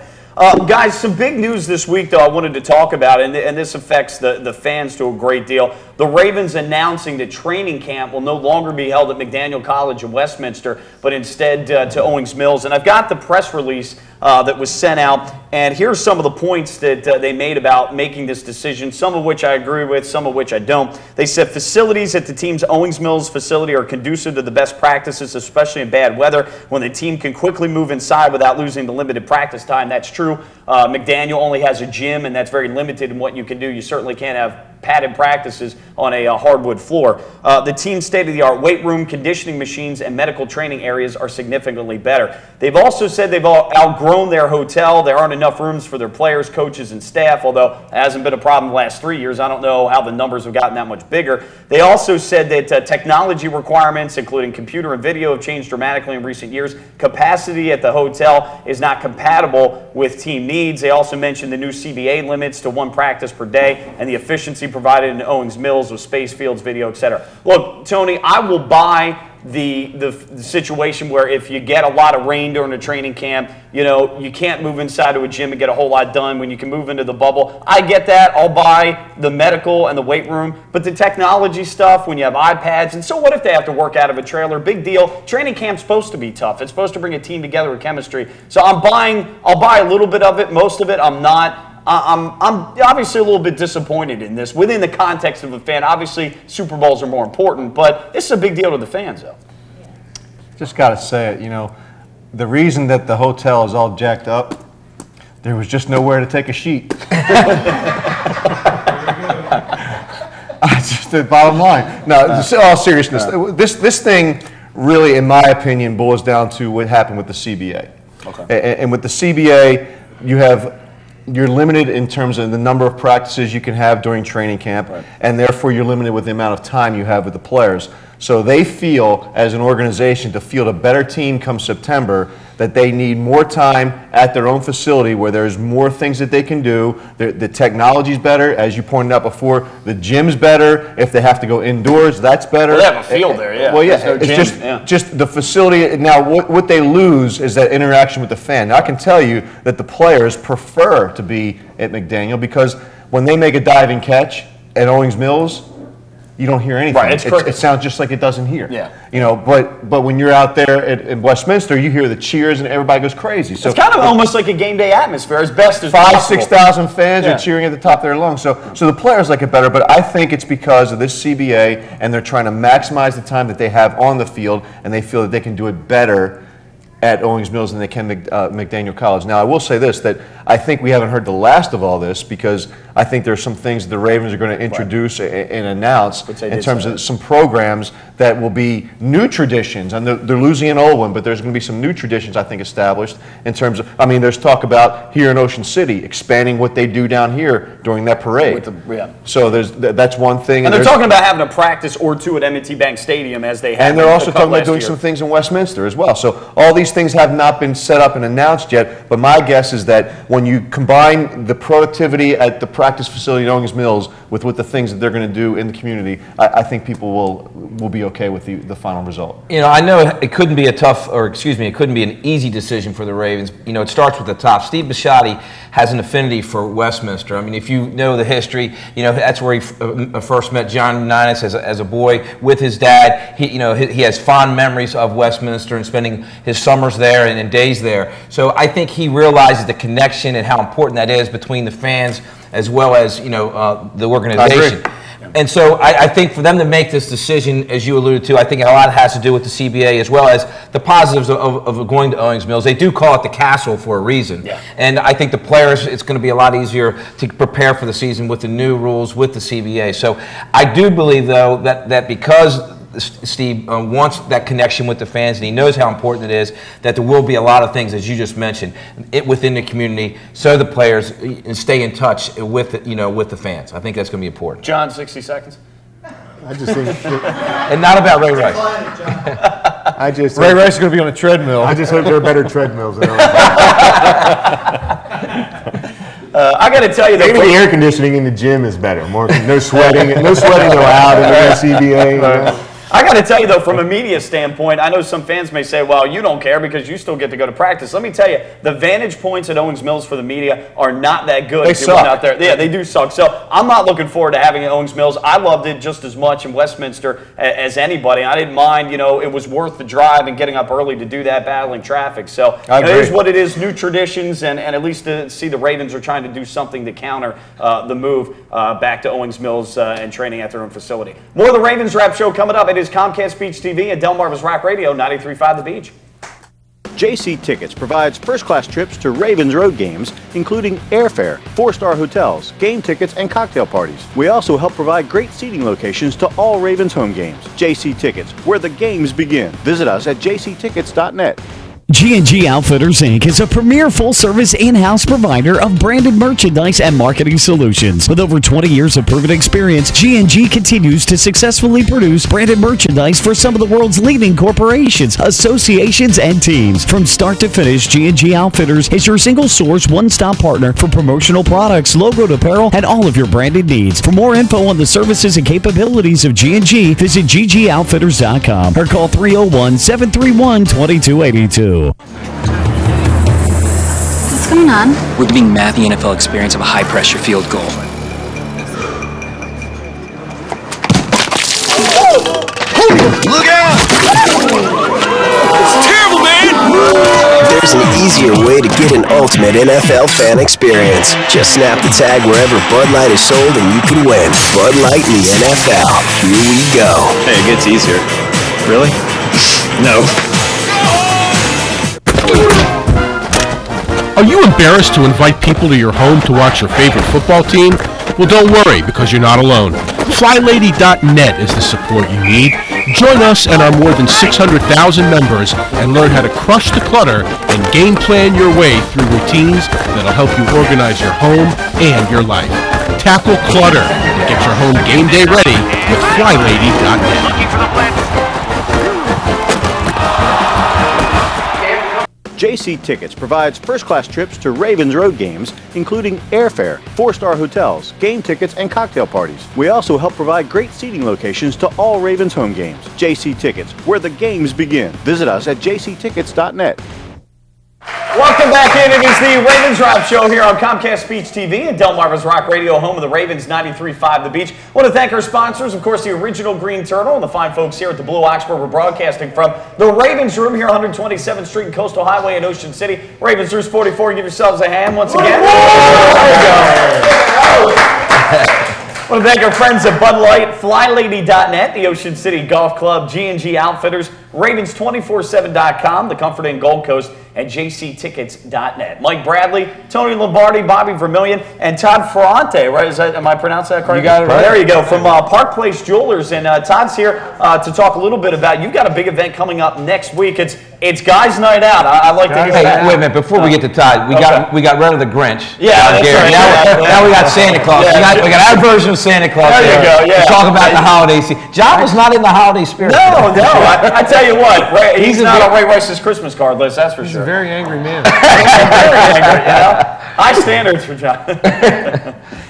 Guys, some big news this week, though, I wanted to talk about, and this affects the fans to a great deal. The Ravens announcing that training camp will no longer be held at McDaniel College in Westminster, but instead to Owings Mills. And I've got the press release that was sent out, and here's some of the points that they made about making this decision, some of which I agree with, some of which I don't. They said facilities at the team's Owings Mills facility are conducive to the best practices, especially in bad weather, when the team can quickly move inside without losing the limited practice time. That's true. McDaniel only has a gym, and that's very limited in what you can do. You certainly can't have padded practices on a hardwood floor. The team's state-of-the-art weight room, conditioning machines, and medical training areas are significantly better. They've also said they've outgrown their hotel. There aren't enough rooms for their players, coaches, and staff, although it hasn't been a problem the last 3 years. I don't know how the numbers have gotten that much bigger. They also said that technology requirements, including computer and video, have changed dramatically in recent years. Capacity at the hotel is not compatible with team needs. They also mentioned the new CBA limits to 1 practice per day and the efficiency provided in Owings Mills with space, fields, video, etc. Look, Tony, I will buy the situation where if you get a lot of rain during the training camp, you know, you can't move inside of a gym and get a whole lot done when you can move into the bubble. I get that. I'll buy the medical and the weight room. But the technology stuff, when you have iPads, and so what if they have to work out of a trailer? Big deal. Training camp's supposed to be tough. It's supposed to bring a team together with chemistry. So I'll buy a little bit of it. Most of it I'm not. I'm obviously a little bit disappointed in this within the context of a fan. Obviously, Super Bowls are more important, but this is a big deal to the fans, though. Just got to say it, you know, the reason that the hotel is all jacked up, there was just nowhere to take a sheet. Just the bottom line. No, all seriousness, this thing really, in my opinion, boils down to what happened with the CBA. Okay. And with the CBA, you're limited in terms of the number of practices you can have during training camp, right, and therefore you're limited with the amount of time you have with the players. So they feel, as an organization, to field a better team come September, that they need more time at their own facility where there's more things that they can do. The technology's better, as you pointed out before. The gym's better. If they have to go indoors, that's better. Well, they have a field there, yeah. Well, yeah, it's just the facility. Now, what they lose is that interaction with the fan. Now, I can tell you that the players prefer to be at McDaniel because when they make a diving catch at Owings Mills, you don't hear anything. Right, it sounds just like it doesn't here. Yeah. You know, but when you're out there in Westminster, you hear the cheers and everybody goes crazy. So it's kind of almost like a game day atmosphere, as best as 5,000 to 6,000 fans are cheering at the top of their lungs. So the players like it better, but I think it's because of this CBA, and they're trying to maximize the time that they have on the field, and they feel that they can do it better at Owings Mills than they can McDaniel College. Now, I will say this, that I think we haven't heard the last of all this because I think there's some things the Ravens are going to introduce and announce in terms of some programs that will be new traditions. And they're losing an old one, but there's going to be some new traditions, I think, established in terms of, I mean, there's talk about here in Ocean City expanding what they do down here during that parade. So that's one thing. And they're talking about having a practice or two at M&T Bank Stadium as they have. And they're also talking about doing some things in Westminster as well. So all these things have not been set up and announced yet, but my guess is that when when you combine the productivity at the practice facility at Owings Mills with the things that they're going to do in the community, I think people will be okay with the final result. You know, I know it couldn't be it couldn't be an easy decision for the Ravens. You know, it starts with the top. Steve Bisciotti has an affinity for Westminster. I mean, if you know the history, you know, that's where he first met John Unitas as a boy with his dad. He has fond memories of Westminster and spending his summers there and days there. So I think he realizes the connection and how important that is between the fans as well as, the organization. And so I think for them to make this decision, as you alluded to, I think a lot has to do with the CBA as well as the positives of going to Owings Mills. They do call it the castle for a reason. Yeah. And I think the players, it's going to be a lot easier to prepare for the season with the new rules, with the CBA. So I do believe, though, that because Steve wants that connection with the fans, and he knows how important it is, that there will be a lot of things, as you just mentioned, within the community, so the players stay in touch with the fans. I think that's going to be important. John, 60 seconds. I just think, and not about Ray Rice. Ray Rice is going to be on a treadmill. I just hope there are better treadmills than I got to tell you, maybe the air conditioning in the gym is better. No sweating allowed in the CBA. I got to tell you, though, from a media standpoint, I know some fans may say, well, you don't care because you still get to go to practice. Let me tell you, the vantage points at Owings Mills for the media are not that good. They suck. Out there. Yeah, they do suck. So I'm not looking forward to having it at Owings Mills. I loved it just as much in Westminster as anybody. I didn't mind, it was worth the drive and getting up early to do that, battling traffic. So it is what it is, new traditions, and at least to see the Ravens are trying to do something to counter the move back to Owings Mills and training at their own facility. More of the Ravens Wrap Show coming up. It is Comcast Beach TV and Delmarva's Rock Radio 93.5 The Beach. JC Tickets provides first-class trips to Ravens road games, including airfare, 4-star hotels, game tickets, and cocktail parties. We also help provide great seating locations to all Ravens home games. JC Tickets, where the games begin. Visit us at jctickets.net. G&G Outfitters, Inc. is a premier full-service in-house provider of branded merchandise and marketing solutions. With over 20 years of proven experience, G&G continues to successfully produce branded merchandise for some of the world's leading corporations, associations, and teams. From start to finish, G&G Outfitters is your single-source, one-stop partner for promotional products, logoed apparel, and all of your branded needs. For more info on the services and capabilities of G&G, visit ggoutfitters.com or call 301-731-2282. What's going on? We're giving Matt the NFL experience of a high-pressure field goal. Look out! It's terrible, man! There's an easier way to get an ultimate NFL fan experience. Just snap the tag wherever Bud Light is sold and you can win. Bud Light in the NFL. Here we go. Hey, it gets easier. Really? No. Are you embarrassed to invite people to your home to watch your favorite football team? Well, don't worry, because you're not alone. FlyLady.net is the support you need. Join us and our more than 600,000 members and learn how to crush the clutter and game plan your way through routines that'll help you organize your home and your life. Tackle clutter and get your home game day ready with FlyLady.net. JC Tickets provides first-class trips to Ravens road games, including airfare, 4-star hotels, game tickets, and cocktail parties. We also help provide great seating locations to all Ravens home games. JC Tickets, where the games begin. Visit us at jctickets.net. Welcome back in. It is the Ravens Wrap Show here on Comcast Beach TV and Delmarva's Rock Radio, home of the Ravens 93.5 The Beach. I want to thank our sponsors, of course, the original Green Turtle and the fine folks here at the Blue Ox, where we're broadcasting from the Ravens Room here, 127th Street and Coastal Highway in Ocean City. Ravens Roos 44, give yourselves a hand once again. There you go. I want to thank our friends at Bud Light, FlyLady.net, the Ocean City Golf Club, G&G Outfitters, Ravens247.com, the Comfort Inn Gold Coast, and jctickets.net. Mike Bradley, Tony Lombardi, Bobby Vermillion, and Todd Ferrante, right? Am I pronouncing that correctly? You got it right. There you go, from Park Place Jewelers. And Todd's here to talk a little bit about, you've got a big event coming up next week. It's Guys Night Out. I like to hear that. Wait a minute, before we get to Todd, we got rid of the Grinch. Yeah, that's right. Now we got Santa Claus. Yeah. We got our version of Santa Claus. There you go, yeah. To talk about the holiday season. John was not in the holiday spirit. No. I tell you what, he's not on Ray Rice's Christmas card list, that's for sure. He's a very angry man. Very angry, High standards for John.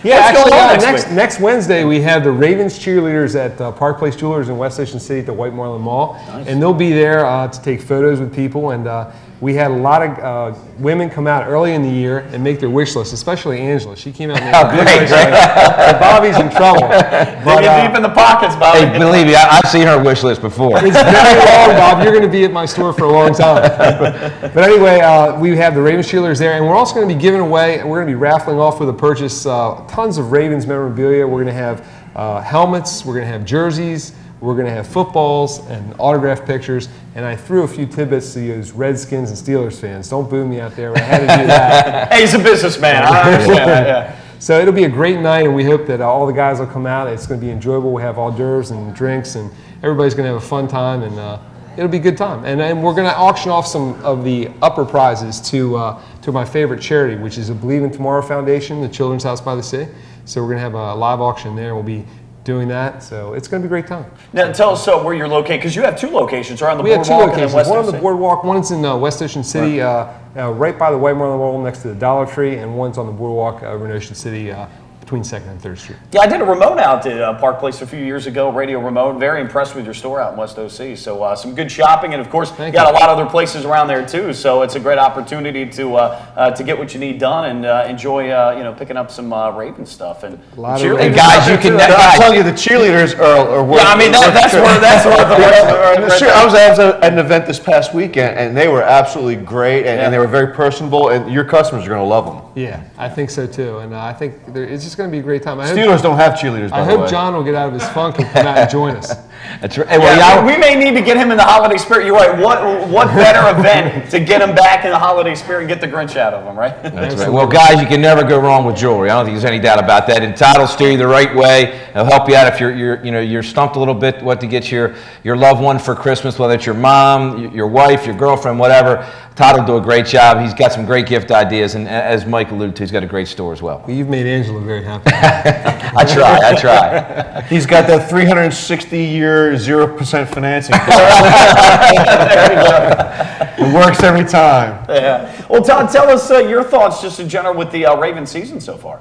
Yeah, What's going on actually, next Wednesday we have the Ravens cheerleaders at Park Place Jewelers in West Ocean City at the White Marlin Mall. Nice. And they'll be there to take photos with people. And we had a lot of women come out early in the year and make their wish list, especially Angela. She came out and made a big wish list. Bobby's in trouble. But, deep in the pockets, Bobby. Hey, believe me, I've seen her wish list before. It's very long, Bob. You're going to be at my store for a long time. But anyway, we have the Ravens cheerleaders there, and we're also going to be giving away, we're going to be raffling off with a purchase tons of Ravens memorabilia. We're going to have helmets, we're going to have jerseys, we're going to have footballs and autographed pictures, and I threw a few tidbits to those Redskins and Steelers fans. Don't boo me out there, but I had to do that. Hey, he's a businessman. I understand that, yeah. So it'll be a great night, and we hope that all the guys will come out. It's going to be enjoyable. We have hors d'oeuvres and drinks, and everybody's going to have a fun time, and it'll be a good time. And then we're going to auction off some of the upper prizes to my favorite charity, which is the Believe in Tomorrow Foundation, the Children's House by the Sea. So we're going to have a live auction there. We'll be doing that, so it's going to be a great time. Now, tell us where you're located, because you have two locations, right on the boardwalk. We have two locations. One on the City. boardwalk, one's in West Ocean City, right by the White Marlin Mall next to the Dollar Tree, and one's on the boardwalk over in Ocean City, between 2nd and 3rd Street. Yeah, I did a remote out at Park Place a few years ago, radio remote. Very impressed with your store out in West OC. So some good shopping, and of course, you got a lot of other places around there too. So it's a great opportunity to get what you need done and enjoy picking up some Ravens stuff and cheerleaders. And guys, you can. I'll tell you, the cheerleaders are worth. Yeah, I mean that's where the. I was at an event this past weekend, and they were absolutely great, and they were very personable, and your customers are going to love them. Yeah, I think so too, and I think it's just going to be a great time. Steelers don't have cheerleaders, by the way. I hope John will get out of his funk and come out and join us. That's right. Well, we may need to get him in the holiday spirit. You're right. What better event to get him back in the holiday spirit and get the Grinch out of him, right? That's right. Well, guys, you can never go wrong with jewelry. I don't think there's any doubt about that. And Todd will steer you the right way. He'll help you out if you're stumped a little bit what to get your loved one for Christmas, whether it's your mom, your wife, your girlfriend, whatever. Todd will do a great job. He's got some great gift ideas, and as Mike alluded to, he's got a great store as well. You've made Angela very happy. I try. He's got that 360-year 0% financing. It works every time. Yeah. Well, Todd, tell us your thoughts just in general with the Ravens season so far.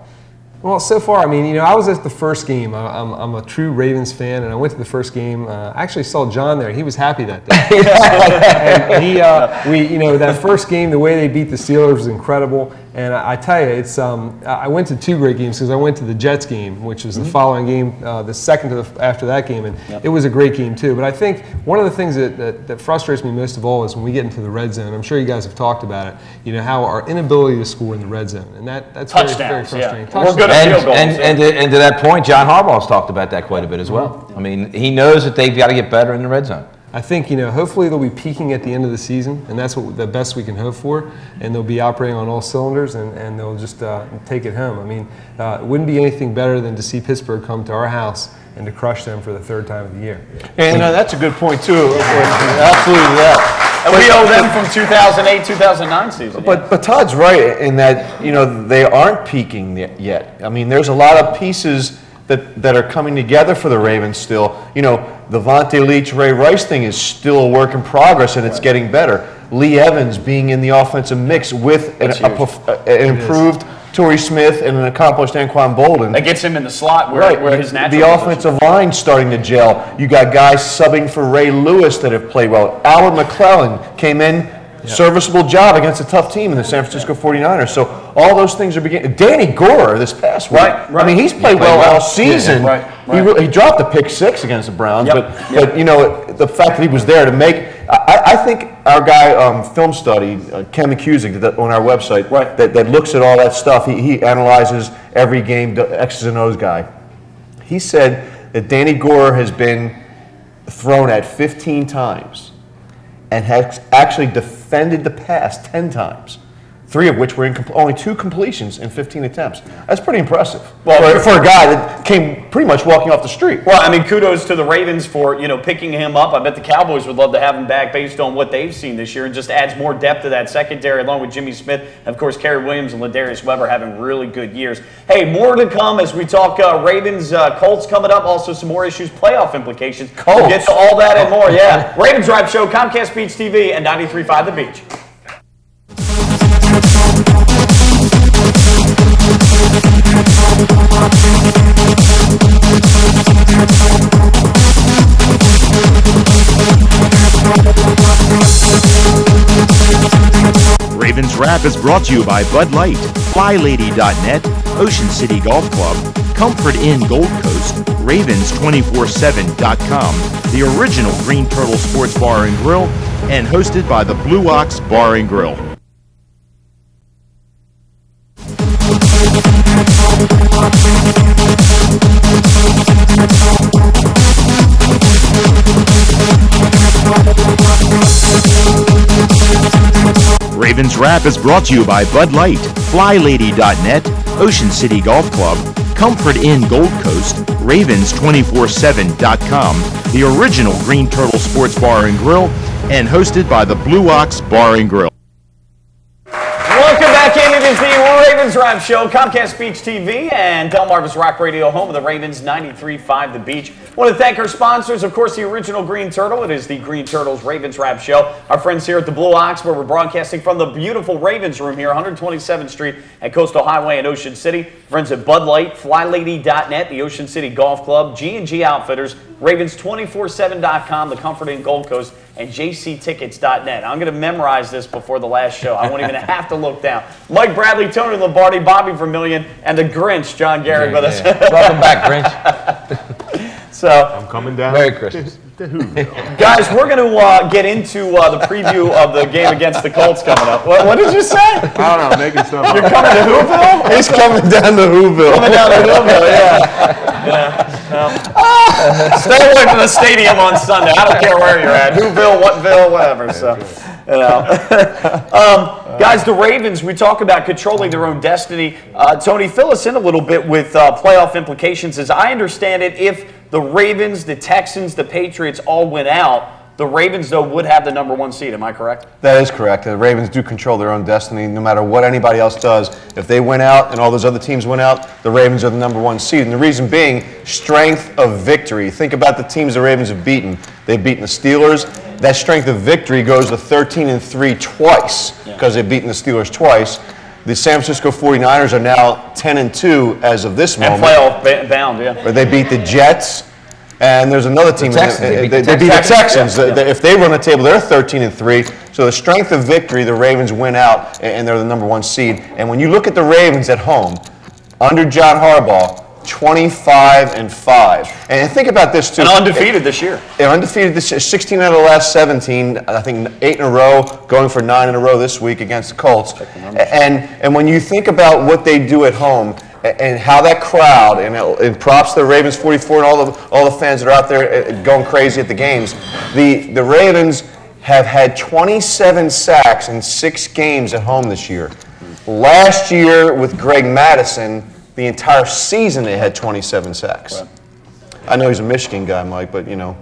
Well, so far, I mean, I was at the first game. I'm a true Ravens fan, and I went to the first game. I actually saw John there. He was happy that day. And that first game, the way they beat the Steelers was incredible. And I tell you, it's I went to two great games because I went to the Jets game, which was the following game, the second after that game, and it was a great game too. But I think one of the things that frustrates me most of all is when we get into the red zone. I'm sure you guys have talked about it. How our inability to score in the red zone, and that's very, very frustrating. We're good at field goals. And to that point, John Harbaugh's talked about that quite a bit as well. I mean, he knows that they've got to get better in the red zone. I think, hopefully they'll be peaking at the end of the season, and that's what the best we can hope for, and they'll be operating on all cylinders, and they'll just take it home. I mean, it wouldn't be anything better than to see Pittsburgh come to our house and to crush them for the third time of the year. And that's a good point, too. Absolutely that. And we owe them from 2008, 2009 season. But Todd's right in that, they aren't peaking yet. I mean, there's a lot of pieces that are coming together for the Ravens still. The Vontae Leach, Ray Rice thing is still a work in progress, and it's getting better. Lee Evans being in the offensive mix with an improved Torrey Smith and an accomplished Anquan Bolden. That gets him in the slot where his natural The offensive line starting to gel. You got guys subbing for Ray Lewis that have played well. Alan McClellan came in, serviceable job against a tough team in the San Francisco 49ers. So all those things are beginning. Danny Gore this past week. Right. I mean, he's played well all season. He dropped a pick 6 against the Browns, but the fact that he was there to make. I think our guy, Film Study, Ken McCusick, on our website, that looks at all that stuff. He analyzes every game, the X's and O's guy. He said that Danny Gore has been thrown at 15 times and has actually defended the pass 10 times, 3 of which were only 2 completions in 15 attempts. That's pretty impressive for a guy that came pretty much walking off the street. Well, I mean, kudos to the Ravens for picking him up. I bet the Cowboys would love to have him back based on what they've seen this year, and just adds more depth to that secondary, along with Jimmy Smith and of course Kerry Williams and Ladarius Weber having really good years. Hey, more to come as we talk Ravens Colts coming up. Also some more issues, playoff implications. Colts. We'll get to all that and more. Yeah, Ravens Drive Show, Comcast Beach TV and 93.5 The Beach. Ravens Wrap is brought to you by Bud Light, FlyLady.net, Ocean City Golf Club, Comfort Inn Gold Coast, Ravens247.com, the original Green Turtle Sports Bar and Grill, and hosted by the Blue Ox Bar and Grill. Ravens Wrap is brought to you by Bud Light, FlyLady.net, Ocean City Golf Club, Comfort Inn Gold Coast, Ravens247.com, the original Green Turtle Sports Bar and Grill, and hosted by the Blue Ox Bar and Grill. Welcome back in. It is the Ravens Wrap Show, Comcast Beach TV and Delmarva's Rock Radio, home of the Ravens, 93.5 The Beach. I want to thank our sponsors, of course, the original Green Turtle. It is the Green Turtles Ravens Wrap Show. Our friends here at the Blue Ox, where we're broadcasting from the beautiful Ravens Room here, 127th Street at Coastal Highway in Ocean City. Friends at Bud Light, FlyLady.net, the Ocean City Golf Club, G&G Outfitters, Ravens247.com, the Comfort Inn Gold Coast, and JCTickets.net. I'm going to memorize this before the last show. I won't even have to look down. Mike Bradley, Tony Lombardi, Bobby Vermillion, and the Grinch, John Garrett, with us. Welcome back, Grinch. So, I'm coming down. Merry Christmas. Guys, we're going to get into the preview of the game against the Colts coming up. What did you say? I don't know, making stuff up. You're coming to Whoville? He's coming down to Whoville. Coming down to Whoville, yeah. Stay away from the stadium on Sunday. I don't care where you're at. Whoville, Whatville, whatever. So, you know. Guys, the Ravens, we talk about controlling their own destiny. Tony, fill us in a little bit with playoff implications. As I understand it, if the Ravens, the Texans, the Patriots all win out, the Ravens, though, would have the #1 seed. Am I correct? That is correct. The Ravens do control their own destiny no matter what anybody else does. If they win out and all those other teams win out, the Ravens are the #1 seed. And the reason being, strength of victory. Think about the teams the Ravens have beaten. They've beaten the Steelers. That strength of victory goes to 13-3 twice because they've beaten the Steelers twice. The San Francisco 49ers are now 10-2 as of this moment. And playoff bound, yeah. Where they beat the Jets. And there's another team. They beat the Texans. Yeah. If they run the table, they're 13-3. So the strength of victory, the Ravens win out, and they're the #1 seed. And when you look at the Ravens at home, under John Harbaugh, 25-5. And think about this too. And undefeated this year. They're undefeated this year. 16 out of the last 17. I think 8 in a row, going for 9 in a row this week against the Colts. And when you think about what they do at home, and how that crowd, and props to the Ravens 44 and all the fans that are out there going crazy at the games. The Ravens have had 27 sacks in 6 games at home this year. Last year with Greg Madison, the entire season they had 27 sacks. Right. I know he's a Michigan guy, Mike, but you know.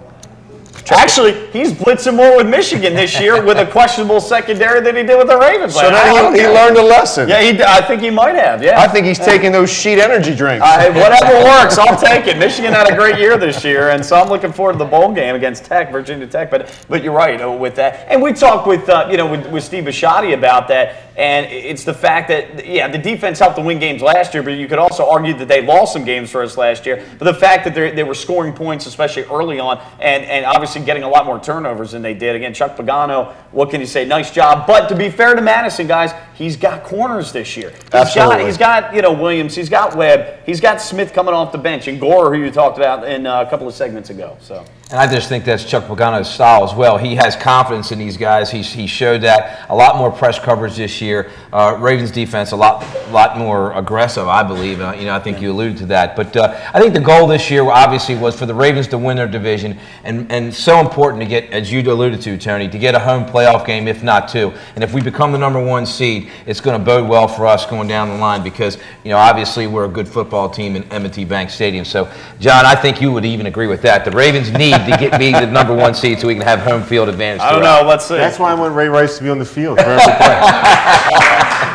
Actually, he's blitzing more with Michigan this year with a questionable secondary than he did with the Ravens. So then he learned a lesson. Yeah, I think he might have, yeah. I think he's taking those Sheet energy drinks. Whatever works, I'll take it. Michigan had a great year this year, and so I'm looking forward to the bowl game against Virginia Tech. But you're right with that. And we talked with Steve Bisciotti about that, and it's the fact that, the defense helped them win games last year, but you could also argue that they lost some games for us last year. But the fact that they were scoring points, especially early on, and obviously getting a lot more turnovers than they did. Again, Chuck Pagano, what can you say? Nice job. But to be fair to Madison, guys, he's got corners this year. He's got Williams. He's got Webb. He's got Smith coming off the bench, and Gore, who you talked about in a couple of segments ago. So. And I just think that's Chuck Pagano's style as well. He has confidence in these guys. He showed that. A lot more press coverage this year. Ravens defense a lot more aggressive, I believe. I think you alluded to that. But I think the goal this year obviously was for the Ravens to win their division, and so important to get, as you alluded to, Tony, to get a home playoff game, if not 2. And if we become the #1 seed, it's going to bode well for us going down the line because obviously we're a good football team in M&T Bank Stadium. So, John, I think you would even agree with that. The Ravens need to get me the #1 seed so we can have home field advantage. I don't know. Let's see. That's why I want Ray Rice to be on the field for every play.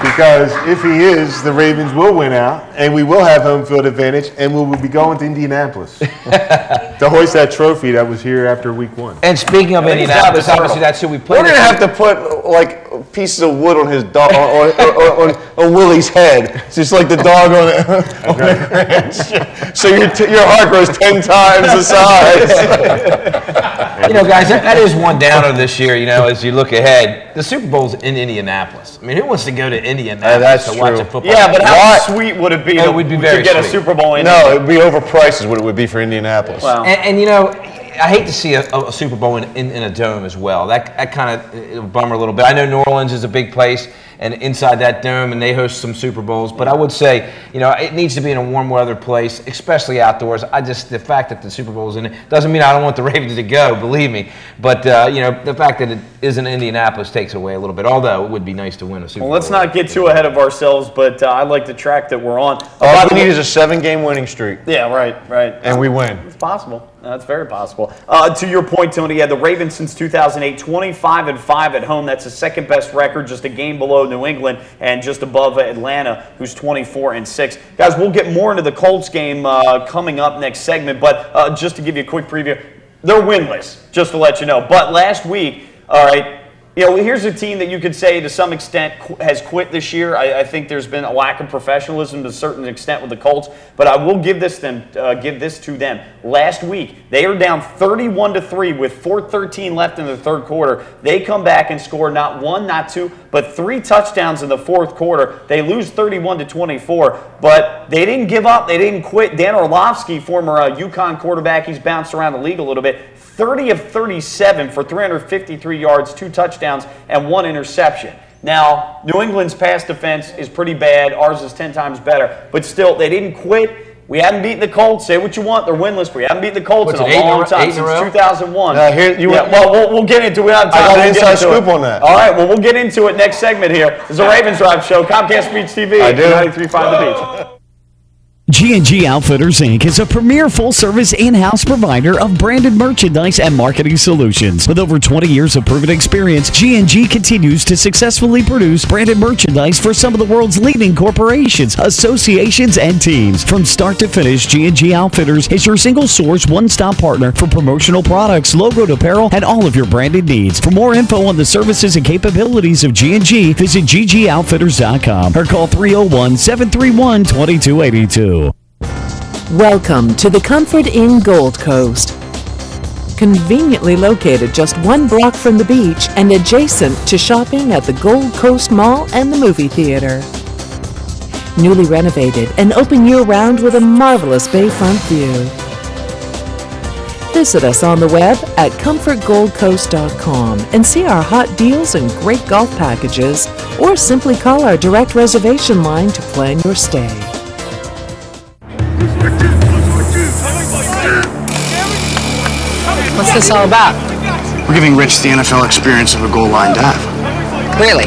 Because if he is, the Ravens will win out, and we will have home field advantage, and we will be going to Indianapolis to hoist that trophy that was here after week 1. And speaking of Indianapolis, obviously that's who we played. We're going to have to put like pieces of wood on his dog, on Willie's head. It's just like the dog on the ranch. So your heart grows 10 times the size. You know, guys, that is one downer this year, you know, as you look ahead. The Super Bowl's in Indianapolis. I mean, who wants to go to Indianapolis to watch a football game? Yeah, but how sweet would it be to get a Super Bowl in? No, it would be overpriced is what it would be for Indianapolis. Wow. And you know, I hate to see a Super Bowl in a dome as well. That kind of bummer a little bit. I know New Orleans is a big place, and inside that dome, and they host some Super Bowls. But I would say, you know, it needs to be in a warm weather place, especially outdoors. The fact that the Super Bowl is in it doesn't mean I don't want the Ravens to go, believe me. But, you know, the fact that it is in Indianapolis takes away a little bit, although it would be nice to win a Super Bowl. Well, let's not get too ahead of ourselves, but I like the track that we're on. All we need is a 7-game winning streak. Yeah, right. And we win. It's possible. That's very possible. To your point, Tony, the Ravens since 2008, 25-5 at home. That's the second best record, just a game below New England and just above Atlanta, who's 24-6. Guys, we'll get more into the Colts game coming up next segment, but just to give you a quick preview, they're winless, just to let you know. But last week, all right, you know, here's a team that you could say to some extent has quit this year. I think there's been a lack of professionalism to a certain extent with the Colts, but I will give this to them. Last week, they are down 31-3 with 4:13 left in the third quarter. They come back and score not one, not two, but 3 touchdowns in the fourth quarter. They lose 31-24, but they didn't give up. They didn't quit. Dan Orlovsky, former UConn quarterback, he's bounced around the league a little bit. 30 of 37 for 353 yards, 2 touchdowns, and 1 interception. Now, New England's pass defense is pretty bad. Ours is 10 times better. But still, they didn't quit. We haven't beaten the Colts. Say what you want. They're winless. But we haven't beaten the Colts in a long time, since 2001. We'll get into it. I got an inside scoop on that. All right, well, we'll get into it next segment here. This is a Ravens Drive Show, Comcast Beach TV, I do. 93.5 The Beach. G&G Outfitters, Inc. is a premier full-service in-house provider of branded merchandise and marketing solutions. With over 20 years of proven experience, G&G continues to successfully produce branded merchandise for some of the world's leading corporations, associations, and teams. From start to finish, G&G Outfitters is your single-source, one-stop partner for promotional products, logoed apparel, and all of your branded needs. For more info on the services and capabilities of G&G, visit ggoutfitters.com or call 301-731-2282. Welcome to the Comfort Inn Gold Coast. Conveniently located just 1 block from the beach and adjacent to shopping at the Gold Coast Mall and the movie theater. Newly renovated and open year-round with a marvelous bayfront view. Visit us on the web at comfortgoldcoast.com and see our hot deals and great golf packages, or simply call our direct reservation line to plan your stay. What's this all about? We're giving Rich the NFL experience of a goal line dive. Clearly.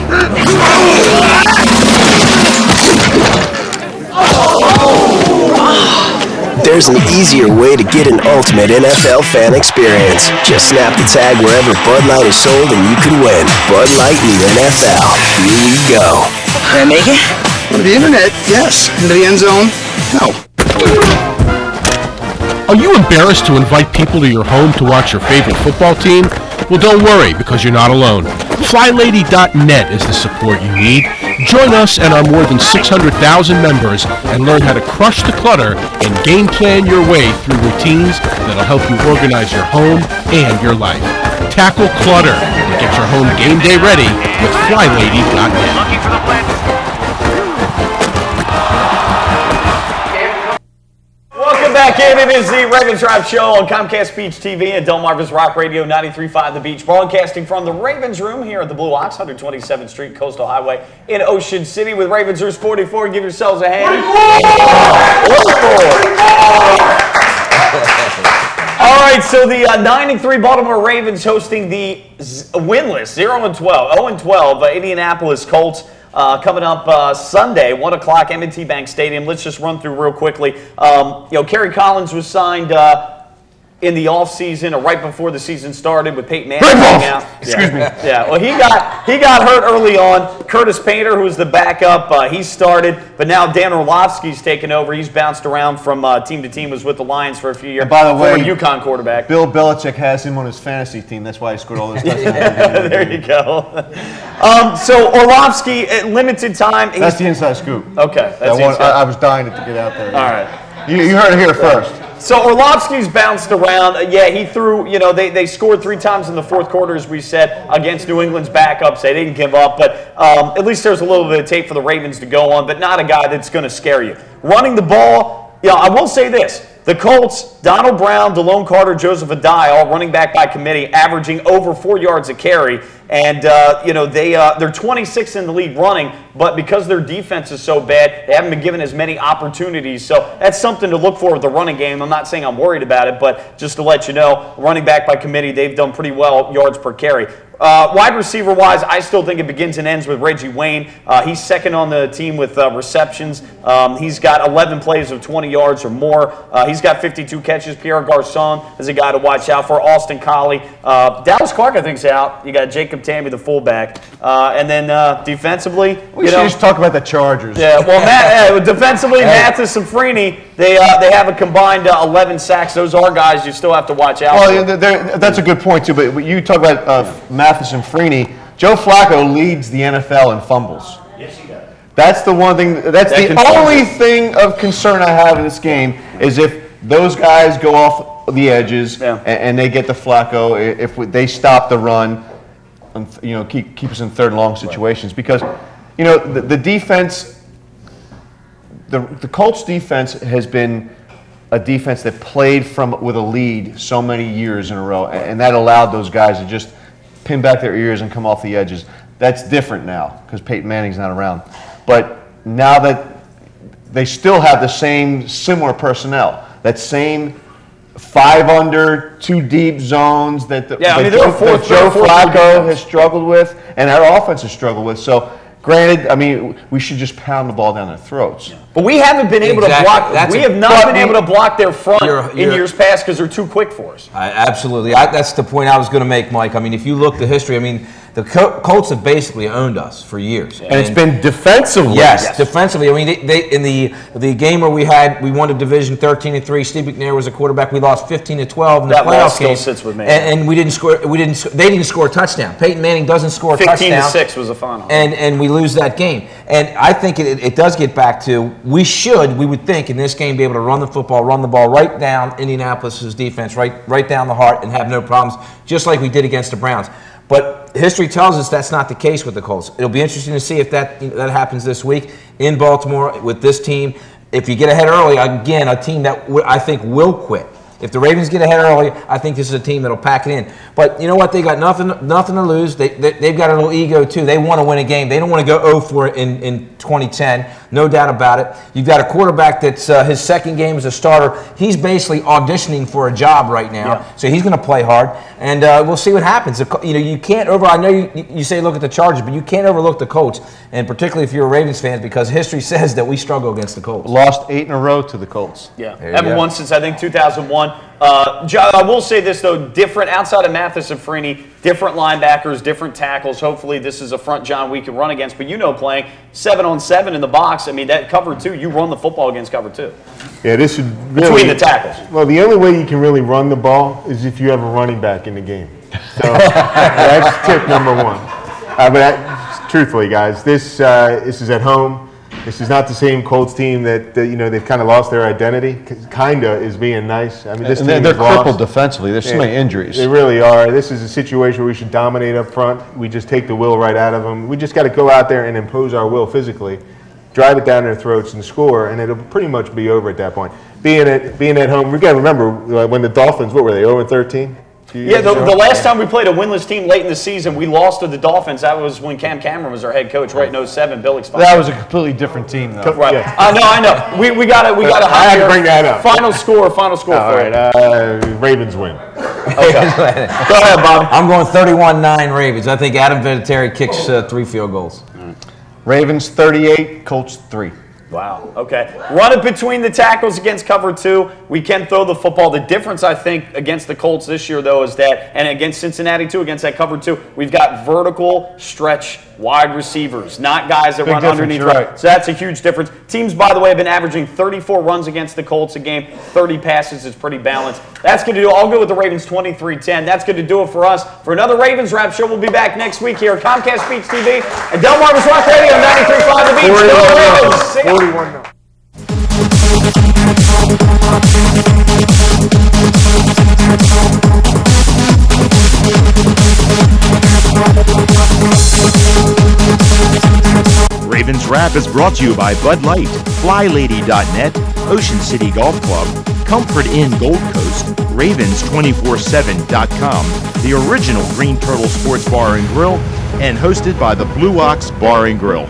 There's an easier way to get an ultimate NFL fan experience. Just snap the tag wherever Bud Light is sold and you can win. Bud Light in the NFL. Here we go. Can I make it? On the internet, yes. Into the end zone, no. Are you embarrassed to invite people to your home to watch your favorite football team? Well, don't worry, because you're not alone. FlyLady.net is the support you need. Join us and our more than 600,000 members and learn how to crush the clutter and game plan your way through routines that'll help you organize your home and your life. Tackle clutter and get your home game day ready with FlyLady.net. Back in, it is the Ravens Drive Show on Comcast Beach TV and Delmarva's Rock Radio 93.5 The Beach, broadcasting from the Ravens Room here at the Blue Ox, 127th Street Coastal Highway in Ocean City with Ravensers 44. Give yourselves a hand. All right, so the 9-3 Baltimore Ravens hosting the winless 0-12 Indianapolis Colts. Coming up Sunday, 1 o'clock, M&T Bank Stadium. Let's just run through real quickly. Kerry Collins was signed. in the offseason or right before the season started with Peyton Manning hanging out. Excuse me. Yeah, well, he got hurt early on. Curtis Painter, who was the backup, he started, but now Dan Orlovsky's taken over. He's bounced around from team to team, was with the Lions for a few years. And by the way, UConn quarterback. Bill Belichick has him on his fantasy team. That's why he scored all those touchdowns. There you go. So Orlovsky, at limited time. That's the inside scoop. Okay. I was dying to get out there. All right. You heard it here first. So Orlovsky's bounced around. Yeah, he threw, they scored 3 times in the fourth quarter, as we said, against New England's backups. They didn't give up, but at least there's a little bit of tape for the Ravens to go on, but not a guy that's going to scare you. Running the ball, I will say this. The Colts, Donald Brown, DeLone Carter, Joseph Adai, all running back by committee, averaging over 4 yards a carry. And, they're 26th in the league running, but because their defense is so bad, they haven't been given as many opportunities. So that's something to look for with the running game. I'm not saying I'm worried about it, but just to let you know, running back by committee, they've done pretty well yards per carry. Wide receiver-wise, I still think it begins and ends with Reggie Wayne. He's second on the team with receptions. He's got 11 plays of 20 yards or more. He's got 52 catches. Pierre Garçon is a guy to watch out for. Austin Collie. Dallas Clark, I think, is out. You got Jacob Tammy, the fullback. And then defensively, we should just talk about the Chargers. Yeah, well, defensively, Mathis and Freeney, they have a combined 11 sacks. Those are guys you still have to watch out for. Well, that's a good point, too. But you talk about Mathis and Freeney. Joe Flacco leads the NFL in fumbles. Yes, he does. That's the one thing. That's the only thing of concern I have in this game is if those guys go off the edges and they get the Flacco, if they stop the run, and, keep us in third and long situations. Because, the defense, the Colts defense has been a defense that played with a lead so many years in a row, and that allowed those guys to just pin back their ears and come off the edges. That's different now because Peyton Manning's not around. But now that they still have the same similar personnel, that same 5 under, 2 deep zones that Joe Flacco has struggled with and our offense has struggled with. So, granted, we should just pound the ball down their throats. Yeah. But we haven't been able to block. We have not been able to block their front in years past because they're too quick for us. Absolutely. That's the point I was going to make, Mike. If you look at the history, the Colts have basically owned us for years. And it's been defensively. Yes, defensively. They in the game where we won the division 13-3. Steve McNair was a quarterback. We lost 15-12 in the playoff game. Still sits with me. And we didn't score. They didn't score a touchdown. Peyton Manning doesn't score a touchdown. 15-6 was the final. And we lose that game. And I think it does get back to we would think in this game be able to run the ball right down Indianapolis's defense, right down the heart, and have no problems, just like we did against the Browns. But history tells us that's not the case with the Colts. It'll be interesting to see if that happens this week in Baltimore with this team. If you get ahead early, again, a team that I think will quit. If the Ravens get ahead early, I think this is a team that'll pack it in. But you know what? They got nothing to lose. They've got a little ego, too. They want to win a game. They don't want to go 0 for it in 2010. No doubt about it. You've got a quarterback that's his second game as a starter. He's basically auditioning for a job right now. So he's going to play hard. And we'll see what happens. You can't I know you say look at the Chargers, but you can't overlook the Colts. And particularly if you're a Ravens fan, because history says that we struggle against the Colts. Lost 8 in a row to the Colts. Yeah. Haven't won since, I think, 2001. I will say this, though, different outside of Mathis and Freeney, different linebackers, different tackles. Hopefully this is a front John we can run against. But playing 7-on-7 in the box, that cover 2, you run the football against cover 2. Yeah, this is really, between the tackles. Well, the only way you can really run the ball is if you have a running back in the game. So that's tip number 1. But truthfully, guys, this is at home. This is not the same Colts team that they've kind of lost their identity. Kinda is being nice. This team they're crippled defensively. There's so many injuries. They really are. This is a situation where we should dominate up front. We just take the will right out of them. We just got to go out there and impose our will physically, drive it down their throats and score, and it'll pretty much be over at that point. Being at home, we got to remember when the Dolphins, what were they, 0-13? Yeah, the last time we played a winless team late in the season, we lost to the Dolphins. That was when Cam Cameron was our head coach, right in 2007. Bill explained. That was a completely different team, though. Right. Yeah. I know. We got to. I had to bring that up. Final score. All right. Ravens win. Okay. Go ahead, Bob. I'm going 31-9 Ravens. I think Adam Vinatieri kicks 3 field goals. Ravens 38, Colts 3. Wow. Okay. Run it between the tackles against cover 2. We can throw the football. The difference, I think, against the Colts this year, though, is that, and against Cincinnati, too, against that cover 2, we've got vertical stretch wide receivers, not guys that run underneath. Right. So that's a huge difference. Teams, by the way, have been averaging 34 runs against the Colts a game. 30 passes is pretty balanced. That's going to do. I'll go with the Ravens 23-10. That's going to do it for us. For another Ravens Wrap Show, we'll be back next week here at Comcast Beach TV and Delmarva's Rock Radio 93.5 The Beach. Go Ravens! 41-0. Ravens Wrap is brought to you by Bud Light, FlyLady.net, Ocean City Golf Club, Comfort Inn Gold Coast, Ravens247.com, the original Green Turtle Sports Bar and Grill, and hosted by the Blue Ox Bar and Grill.